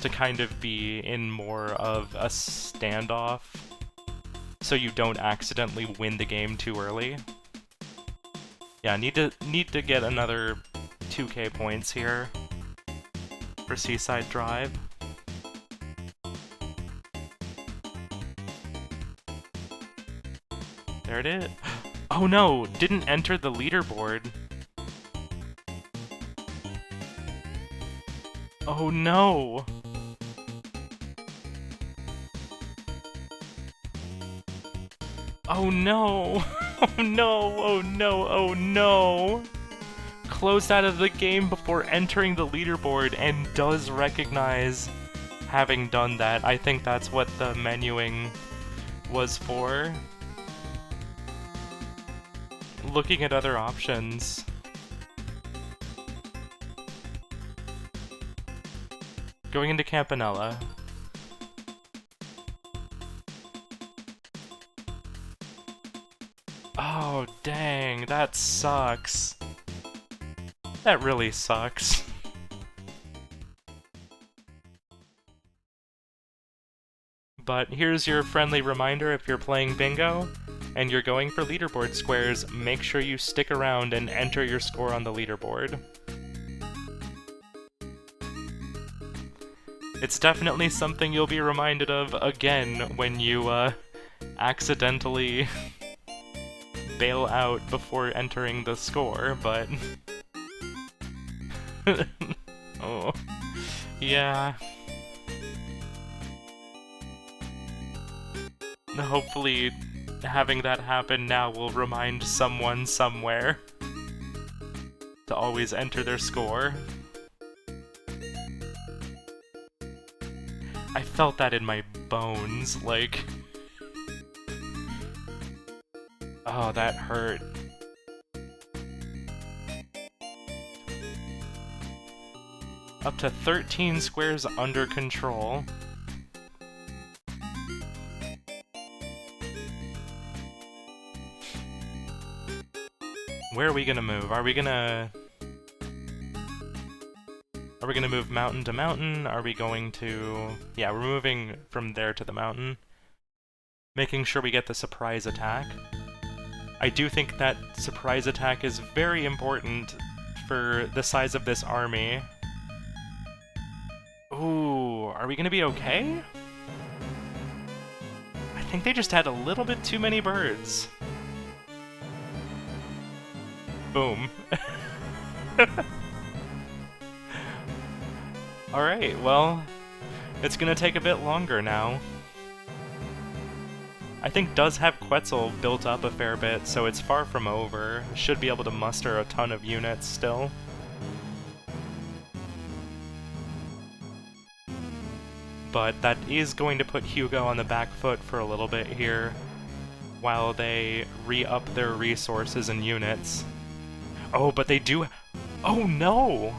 to kind of be in more of a standoff, so you don't accidentally win the game too early. Yeah, need to get another 2k points here for Seaside Drive. There it is. Oh no, didn't enter the leaderboard. Oh no! Oh no! Oh no! Oh no! Oh no! Closed out of the game before entering the leaderboard and does recognize having done that. I think that's what the menuing was for. Looking at other options. Going into Campanella. Oh, dang, that sucks. That really sucks. But here's your friendly reminder: if you're playing bingo and you're going for leaderboard squares, make sure you stick around and enter your score on the leaderboard. It's definitely something you'll be reminded of again when you accidentally bail out before entering the score, but... oh, yeah. Hopefully having that happen now will remind someone somewhere to always enter their score. I felt that in my bones, like... oh, that hurt. Up to 13 squares under control. Where are we gonna move? Are we gonna move mountain to mountain? Are we going to... yeah, we're moving from there to the mountain. Making sure we get the surprise attack. I do think that surprise attack is very important for the size of this army. Ooh, are we gonna be okay? I think they just had a little bit too many birds. Boom. Alright, well, it's gonna take a bit longer now. I think does have Quetzal built up a fair bit, so it's far from over. Should be able to muster a ton of units still. But that is going to put Hugo on the back foot for a little bit here, while they re-up their resources and units. Oh, but they do... oh no!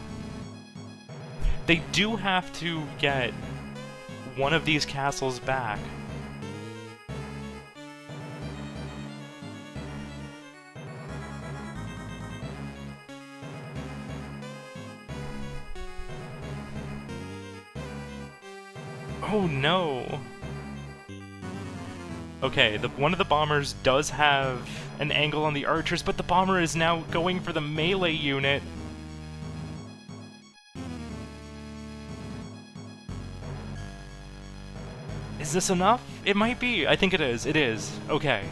They do have to get one of these castles back. Oh no! Okay, one of the bombers does have an angle on the archers, but the bomber is now going for the melee unit. Is this enough? It might be. I think it is. It is. Okay.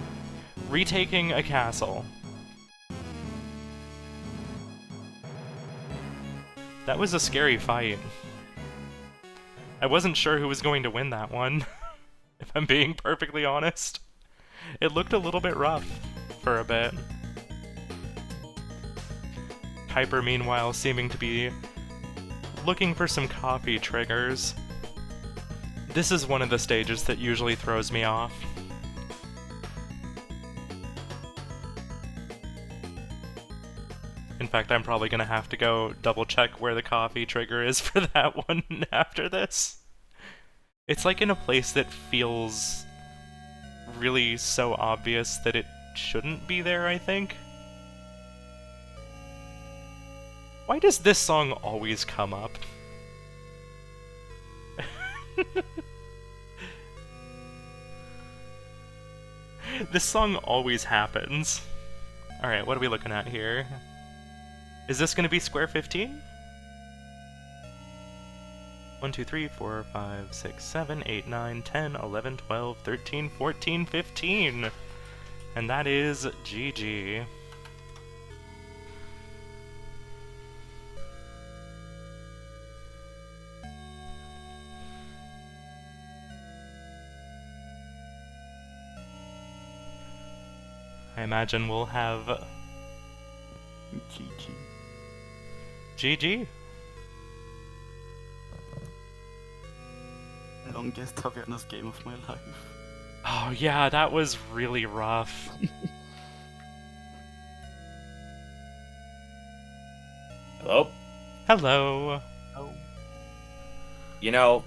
Retaking a castle. That was a scary fight. I wasn't sure who was going to win that one, if I'm being perfectly honest. It looked a little bit rough for a bit. Keiper, meanwhile, seeming to be looking for some coffee triggers. This is one of the stages that usually throws me off. In fact, I'm probably gonna have to go double-check where the coffee trigger is for that one after this. It's like in a place that feels really so obvious that it shouldn't be there, I think. Why does this song always come up? This song always happens. Alright, what are we looking at here? Is this gonna be square 15? 1, 2, 3, 4, 5, 6, 7, 8, 9, 10, 11, 12, 13, 14, 15. And that is GG. I imagine we'll have... GG. GG. Longest Tavernas game of my life. Oh yeah, that was really rough. Hello? Hello. Oh. You know,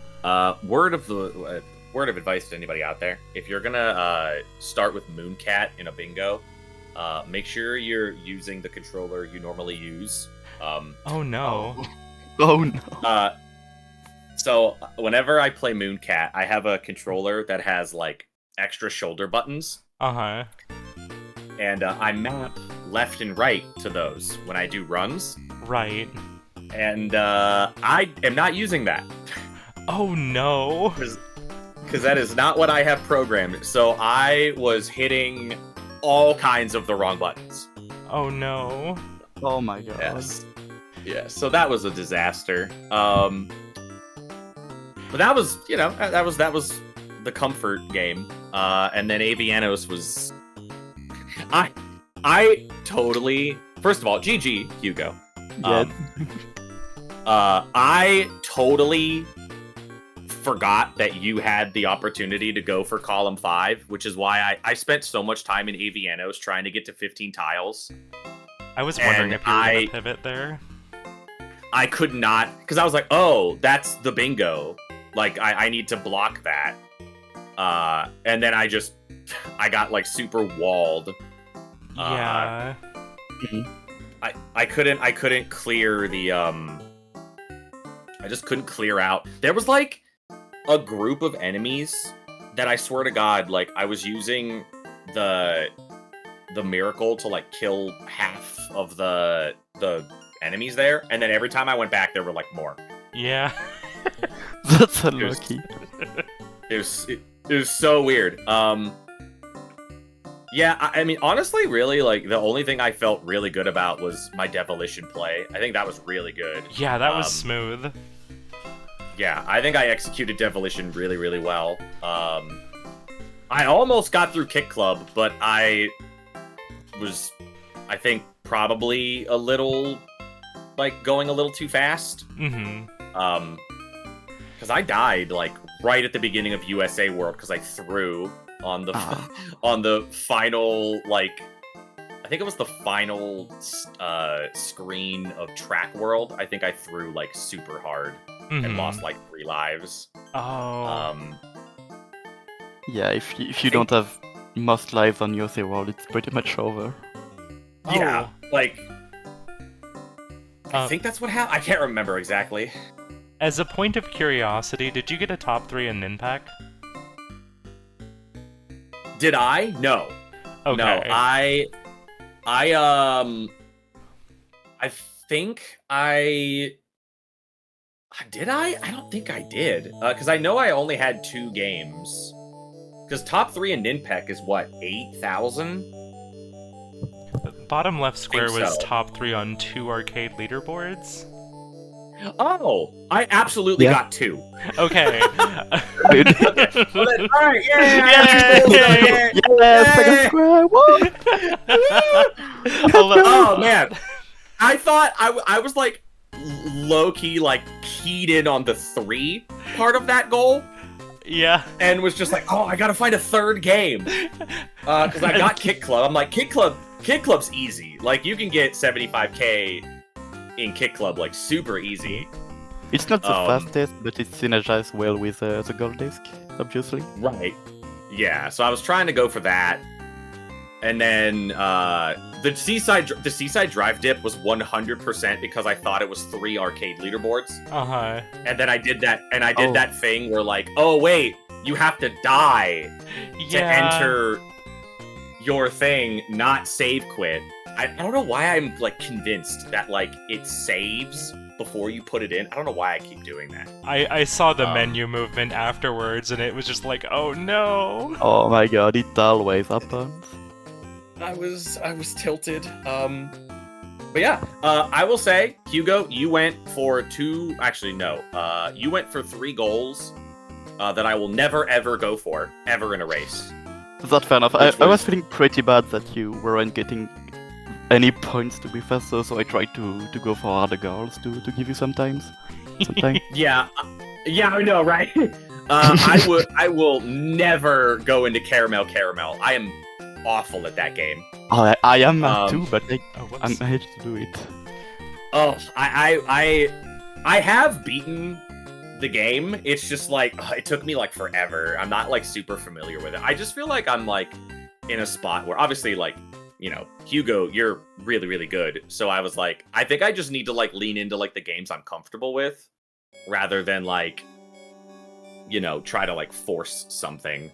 word of advice to anybody out there: if you're gonna start with Mooncat in a bingo, make sure you're using the controller you normally use. Oh no. Oh no. So whenever I play Mooncat, I have a controller that has like extra shoulder buttons, Uh-huh. and I map left and right to those when I do runs. Right. And I am not using that. Oh no. Because that is not what I have programmed. So I was hitting all kinds of the wrong buttons. Oh no. Oh my god. Yes. Yeah, so that was a disaster. But that was, you know, that was the comfort game. And then Avianos was... I totally... First of all, GG, Hugo. Yeah. I totally forgot that you had the opportunity to go for column 5, which is why I spent so much time in Avianos trying to get to 15 tiles. I was wondering if you were gonna pivot there. I could not, because I was like, oh, that's the bingo. Like, I need to block that. And then I got like super walled. Yeah. I couldn't clear the I just couldn't clear out. There was like a group of enemies that I swear to God, like I was using the miracle to like kill half of the enemies there, and then every time I went back there were like more. Yeah. That's unlucky. It was so weird. Yeah, I mean, honestly, really, like, the only thing I felt really good about was my Devilition play. I think that was really good. Yeah, that was smooth. Yeah, I think I executed Devilition really, really well. I almost got through Kick Club, but I was, I think, probably a little, like, going a little too fast. Mm-hmm. Because I died, like, right at the beginning of USA World, because I threw on the on the final, like, I think it was the final screen of Track World. I think I threw like super hard and lost like 3 lives. Oh. Yeah, if you don't have most lives on USA World, it's pretty much over. Yeah, like I think that's what happened. I can't remember exactly. As a point of curiosity, did you get a top 3 in Ninpak? Did I? No. Okay. No, I think I... Did I? I don't think I did. Because I know I only had 2 games. Because top 3 in Ninpek is what, 8,000? Bottom left square was so. top 3 on 2 arcade leaderboards. Oh, I absolutely got 2. Okay. Okay. Well then, all right, Second square, woo! Oh man, I thought I was like low key like keyed in on the 3 part of that goal. Yeah. And was just like, oh, I gotta find a 3rd game. Because I got Kick Club. I'm like, Kick Club's easy. Like, you can get 75k in Kick Club, like, super easy. It's not the fastest, but it synergizes well with the gold disc, obviously. Right. Yeah, so I was trying to go for that. And then the Seaside Drive dip was 100% because I thought it was 3 arcade leaderboards. Uh-huh. And then I did that, and I did that thing where like, oh wait, you have to die to enter your thing, not save quit. I don't know why I'm like convinced that like it saves before you put it in. I don't know why I keep doing that. I saw the menu movement afterwards, and it was just like, oh no. Oh my god, it always happens. I was tilted. But yeah, I will say, Hugo, you went for 2. Actually, no. You went for 3 goals that I will never ever go for ever in a race. That's fair enough. I was feeling pretty bad that you weren't getting any points to be faster, so I tried to go for harder goals to give you some time. Yeah, I know, right? I will never go into caramel. I am awful at that game. Oh, I am too, but I managed to do it. Oh, I have beaten the game. It's just like it took me like forever. I'm not like super familiar with it. I just feel like I'm like in a spot where obviously like, you know, Hugo, you're really, really good. So I was like, I think I just need to like lean into like the games I'm comfortable with rather than like, you know, try to like force something.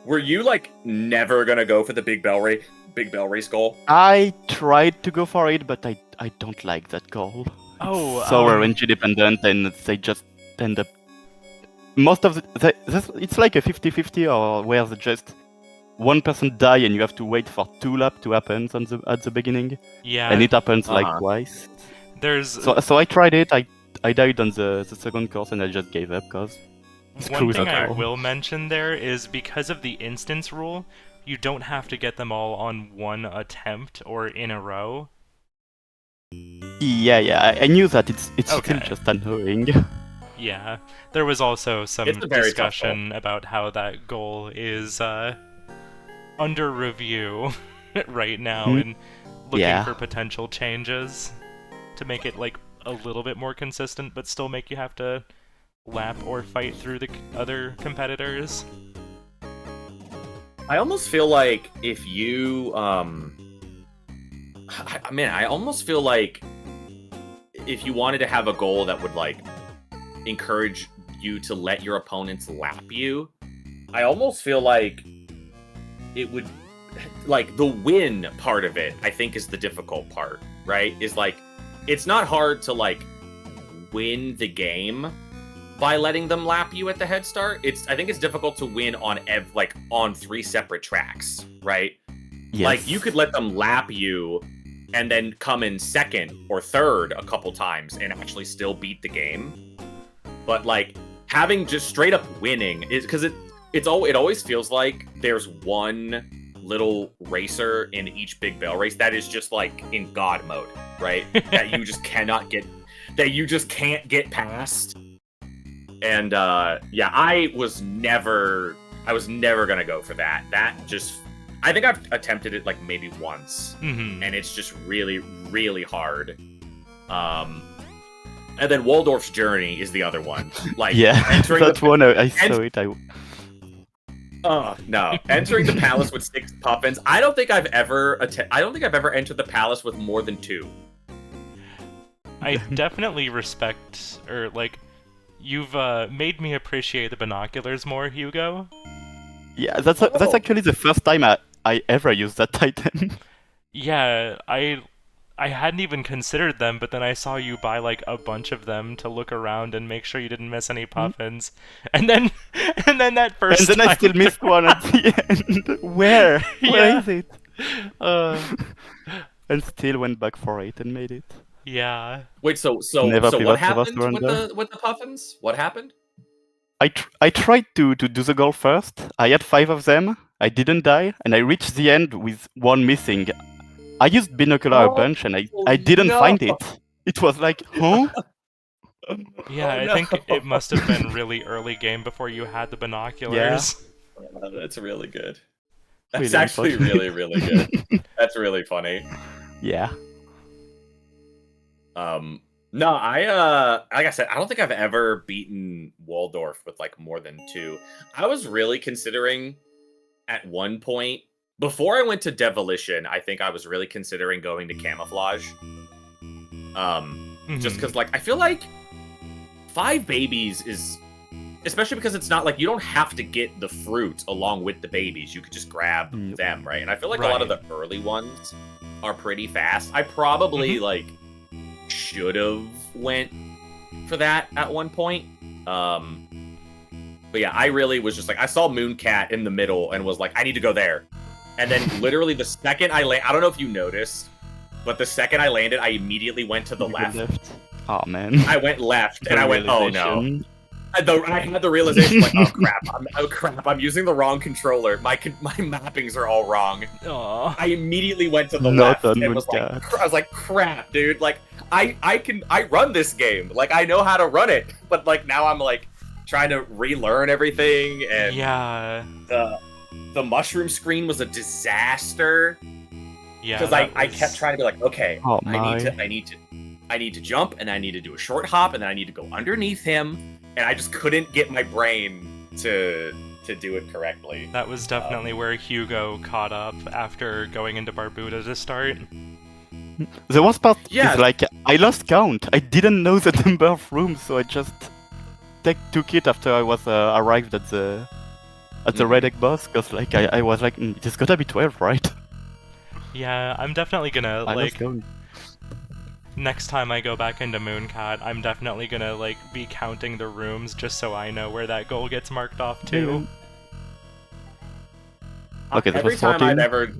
Were you like never gonna go for the big bell race goal? I tried to go for it, but I don't like that goal. Oh, so RNG dependent, and they just end up. Most of it's like a 50-50, or where just one person die and you have to wait for 2 laps to happen at the beginning. Yeah. And it happens like twice. So I tried it. I died on the second course and I just gave up because. One thing I will mention there is because of the instance rule, you don't have to get them all on one attempt or in a row. Yeah, I knew that it's still just annoying. Yeah, there was also some discussion about how that goal is under review right now and looking for potential changes to make it like a little bit more consistent, but still make you have to lap or fight through the other competitors. I almost feel like if you I almost feel like if you wanted to have a goal that would like encourage you to let your opponents lap you, I almost feel like it would like the win part of it, I think, is the difficult part, right? Is like it's not hard to like win the game by letting them lap you at the head start. I think it's difficult to win on on 3 separate tracks, right? Yes. Like you could let them lap you and then come in 2nd or 3rd a couple times and actually still beat the game. But like having just straight up winning is because it always feels like there's one little racer in each big bell race that is just like in God mode, right? that you just can't get past. And I was never gonna go for that. I think I've attempted it like maybe once, and it's just really, really hard. And then Waldorf's Journey is the other one. Like entering that's one I saw it. No, entering the palace with 6 puffins. I don't think I've ever entered the palace with more than 2. I definitely respect You've made me appreciate the binoculars more, Hugo. Yeah, that's actually the first time I ever used that item. Yeah, I hadn't even considered them, but then I saw you buy like a bunch of them to look around and make sure you didn't miss any puffins. And then that first time I still missed one at the end. Where is it? And still went back for it and made it. Yeah. Wait, so what happened with the puffins? What happened? I tried to do the goal first. I had 5 of them. I didn't die, and I reached the end with 1 missing. I used binocular a bunch and I didn't find it. It was like, huh? Yeah, Oh, I no. think it must have been really early game before you had the binoculars. That's really good. That's Really actually really, unfortunate. really good. That's really funny. Yeah. No, like I said, I don't think I've ever beaten Waldorf with like more than 2. I was really considering at one point before I went to Devolition, I think I was really considering going to Camouflage. Just because like I feel like 5 babies is, especially because it's not like you don't have to get the fruit along with the babies. You could just grab them, right? And I feel like a lot of the early ones are pretty fast. I probably like should have went for that at one point. But yeah, I really was just like, I saw Mooncat in the middle and was like, I need to go there. And then literally the second I don't know if you noticed, but the second I landed, I immediately went to the left. Oh man. I went left and I went, oh no. I had the realization, like, oh crap, I'm using the wrong controller. My mappings are all wrong. Aww. I immediately went to the Not left and was like, crap, dude. Like, I run this game. Like, I know how to run it. But like now I'm like trying to relearn everything, and yeah, the mushroom screen was a disaster. Yeah, because I kept trying to be like, okay, Oh, I need to jump, and I need to do a short hop, and then I need to go underneath him, and I just couldn't get my brain to do it correctly. That was definitely where Hugo caught up after going into Barbuda to start. The worst part is like I lost count. I didn't know the number of rooms, so I just took it after I was arrived at the red egg boss, because like I was like, it's gotta be 12, right? Yeah, I'm definitely gonna like next time I go back into Mooncat, I'm definitely gonna like be counting the rooms just so I know where that goal gets marked off too. Okay, every time I've ever,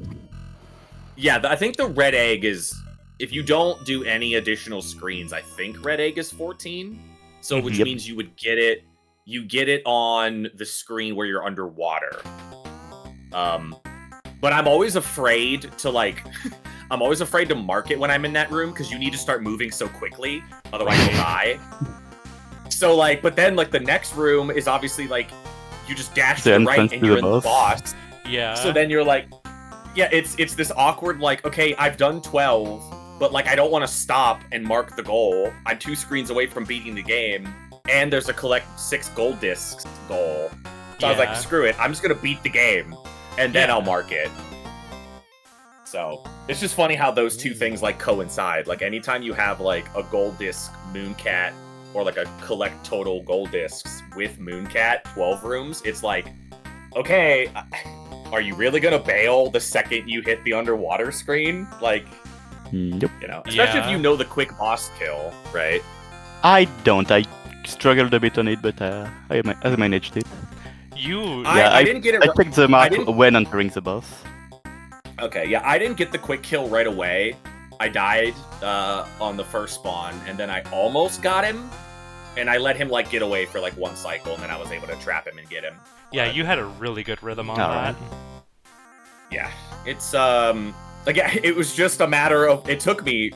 I think the red egg is, if you don't do any additional screens, I think red egg is 14. So which means you would get it. You get it on the screen where you're underwater. But I'm always afraid to like. I'm always afraid to mark it when I'm in that room because you need to start moving so quickly, otherwise you'll die. So like, but then like the next room is obviously like you just dash to the right and you're in the boss. Yeah. So then you're like, it's this awkward like, okay, I've done 12, but like I don't want to stop and mark the goal. I'm 2 screens away from beating the game, and there's a collect 6 gold discs goal. So I was like, screw it, I'm just gonna beat the game, and then I'll mark it. So it's just funny how those two things like coincide. Like anytime you have like a gold disc Mooncat or like a collect total gold discs with Mooncat 12 rooms, it's like, okay, are you really gonna bail the second you hit the underwater screen? Like, you know, especially if you know the quick boss kill, right? I don't. I struggled a bit on it, but I managed it. I didn't get it. I checked the mark when entering the boss. Okay, yeah, I didn't get the quick kill right away. I died on the first spawn, and then I almost got him, and I let him like get away for like 1 cycle, and then I was able to trap him and get him. Yeah, you had a really good rhythm on that. Yeah, it's like it was just a matter of, it took me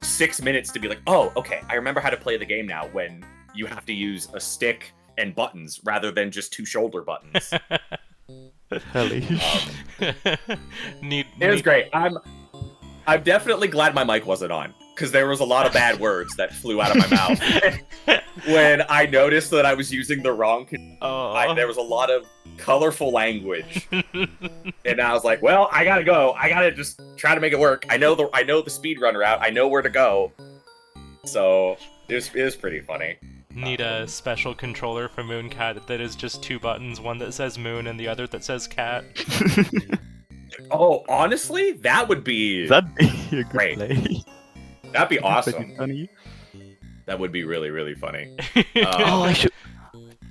6 minutes to be like, oh, okay, I remember how to play the game now. When you have to use a stick and buttons rather than just 2 shoulder buttons. It was great. I'm definitely glad my mic wasn't on, because there was a lot of bad words that flew out of my mouth when I noticed that I was using the wrong. There was a lot of colorful language, and I was like, "Well, I gotta go. I gotta just try to make it work. I know the speedrun route. I know where to go." So it was pretty funny. Need a special controller for Mooncat that is just 2 buttons, one that says moon and the other that says cat. Oh, honestly, that would be a good great. Play. That'd be awesome. Funny. That would be really, really funny.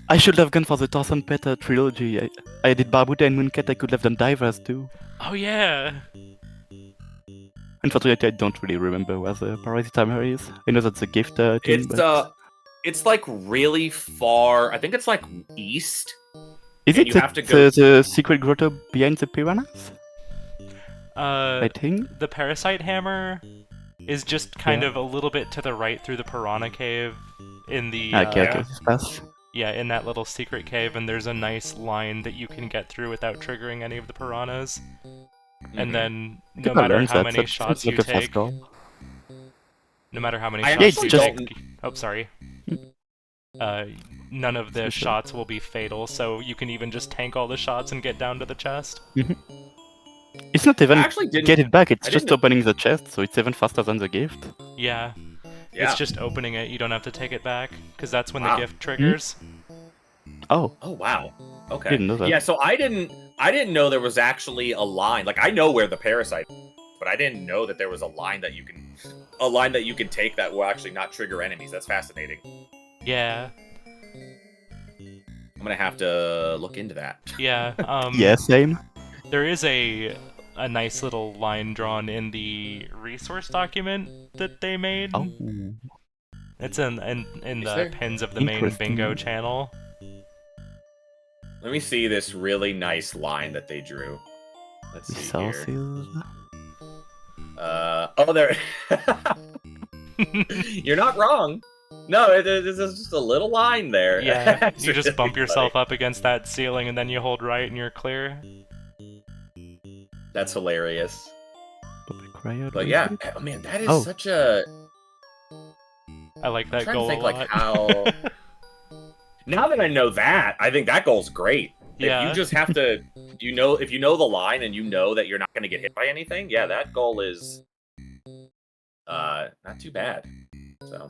I should have gone for the Tarzan Pet trilogy. I did Barbuda and Mooncat. I could have done Divers too. Oh yeah. Unfortunately, I don't really remember where the Parasite Hammer is. I know that's a gift team, it's like really far. I think it's like east. Is it you have to go the secret grotto behind the piranhas? I think. The parasite hammer is just kind Yeah. of a little bit to the right through the piranha cave in the Okay, Yeah. this pass. yeah, in that little secret cave, and there's a nice line that you can get through without triggering any of the piranhas. And Mhm. then I no think I matter learned how that. many That shots seems like you a fast take, goal. no matter how many I shots Yeah, it's you actually just- take, oh sorry, uh, none of the So- shots will be fatal, so you can even just tank all the shots and get down to the chest. It's not I even actually didn't. get it back, it's I just didn't- opening the chest, so it's even faster than the gift. Yeah, Yeah. it's just opening it, you don't have to take it back, because that's when the Wow. gift triggers. Oh, Oh wow. Okay. Didn't know that. Yeah. So I didn't know there was actually a line. Like I know where the parasite, but I didn't know that there was a line that you can take that will actually not trigger enemies. That's fascinating. Yeah, I'm gonna have to look into that. yeah, yeah, same. there is a nice little line drawn in the resource document that they made. Oh, It's in Is the there? pins of the main Interesting. bingo channel. Let me see this really nice line that they drew. Let's see here. resources. Oh, there. You're not wrong. No, there's just a little line there. Yeah, It's you just really bump yourself funny. up against that ceiling and then you hold right and you're clear. That's hilarious. Required But yeah, resources? oh, man, that is Oh. such a. I like I'm that trying goal to think a lot. like how. Now that I know that, I think that goal's great. Yeah. If you just have to, if you know the line and you know that you're not going to get hit by anything, yeah, that goal is not too bad. So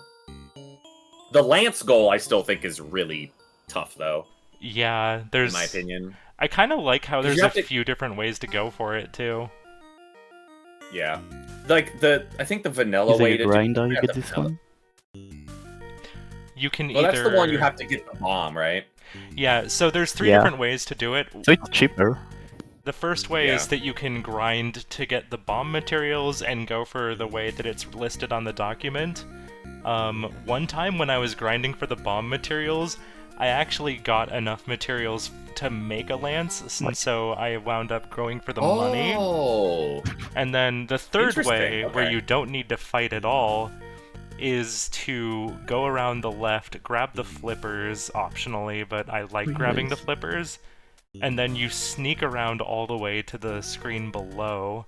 the lance goal, I still think is really tough, though. Yeah, there's. In my opinion, I kind of like how 'Cause there's you a have to- few different ways to go for it too. yeah. Like I think the vanilla Using way a to grinder, do you yeah, get the this vanilla- one? You can Well, either. that's the one you have to get the bomb, right? Yeah, so there's three Yeah. different ways to do it. So it's cheaper. The first way Yeah. is that you can grind to get the bomb materials and go for the way that it's listed on the document. One time when I was grinding for the bomb materials, I actually got enough materials to make a lance, and so I wound up going for the money. Oh, And then the third Interesting, way, where okay. you don't need to fight at all, is to go around the left, grab the flippers optionally, but I like grabbing the Nice. flippers, and then you sneak around all the way to the screen below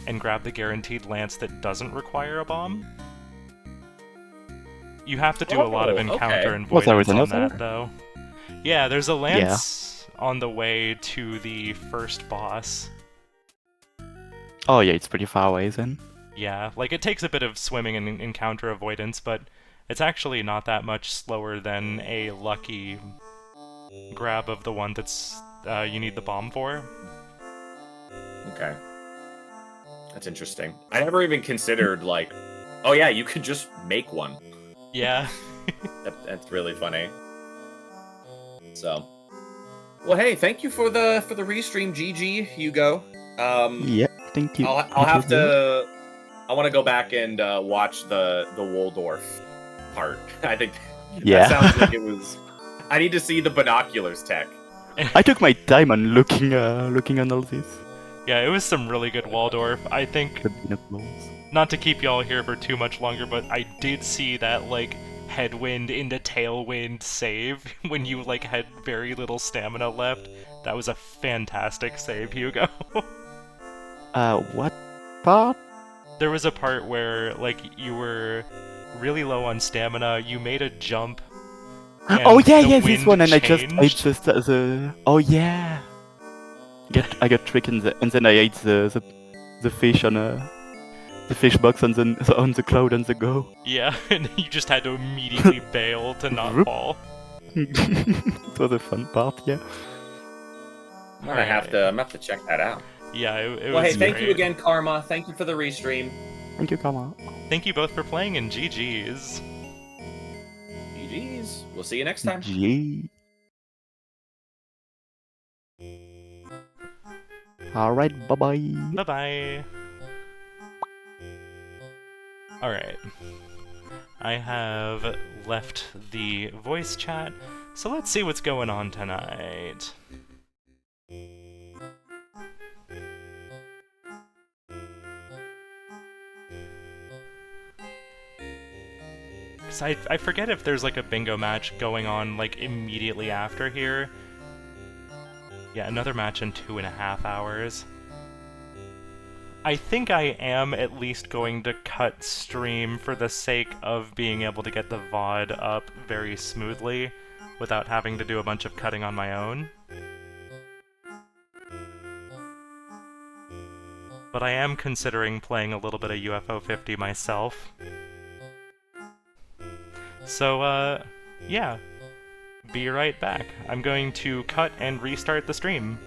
and grab the guaranteed lance that doesn't require a bomb. You have to do a lot of Oh, encounter okay. Was there avoidance on another? that, though. Yeah, there's a lance on the way to the first boss. Oh yeah, it's pretty far away then. Yeah, like it takes a bit of swimming and encounter avoidance, but it's actually not that much slower than a lucky grab of the one that's you need the bomb for. okay. That's interesting. I never even considered like, oh yeah, you could just make one. Yeah. That's really funny. So, well, hey, thank you for the restream, GG, Hugo. Yeah, thank you. I'll Thank you have very much. to. I want to go back and watch the Waldorf part. I think Yeah. that sounds like it was. I need to see the binoculars tech. I took my time on looking on all this. Yeah, it was some really good Waldorf. I think, The binoculars. not to keep y'all here for too much longer, but I did see that, like, headwind into tailwind save when you, like, had very little stamina left. That was a fantastic save, Hugo. What part? There was a part where, like, you were really low on stamina, you made a jump. Oh and yeah, the yeah, this wind one, and I changed. just the. Oh yeah. I got tricked and then I ate the fish on the fish box on the cloud on the go. Yeah, and you just had to immediately bail to not Vroom. fall. It was a fun part, yeah. I'm gonna have to check that out. Yeah, it Well, was hey, thank you great. again, Karma. Thank you for the restream. Thank you, Karma. Thank you both for playing, and GG's. GG's. We'll see you next time. Gee. Alright, bye bye. Bye-bye. Alright. I have left the voice chat, so let's see what's going on tonight. Because I forget if there's like a bingo match going on like immediately after here. Yeah, another match in 2.5 hours. I think I am at least going to cut stream for the sake of being able to get the VOD up very smoothly without having to do a bunch of cutting on my own. But I am considering playing a little bit of UFO 50 myself. So, yeah. Be right back. I'm going to cut and restart the stream.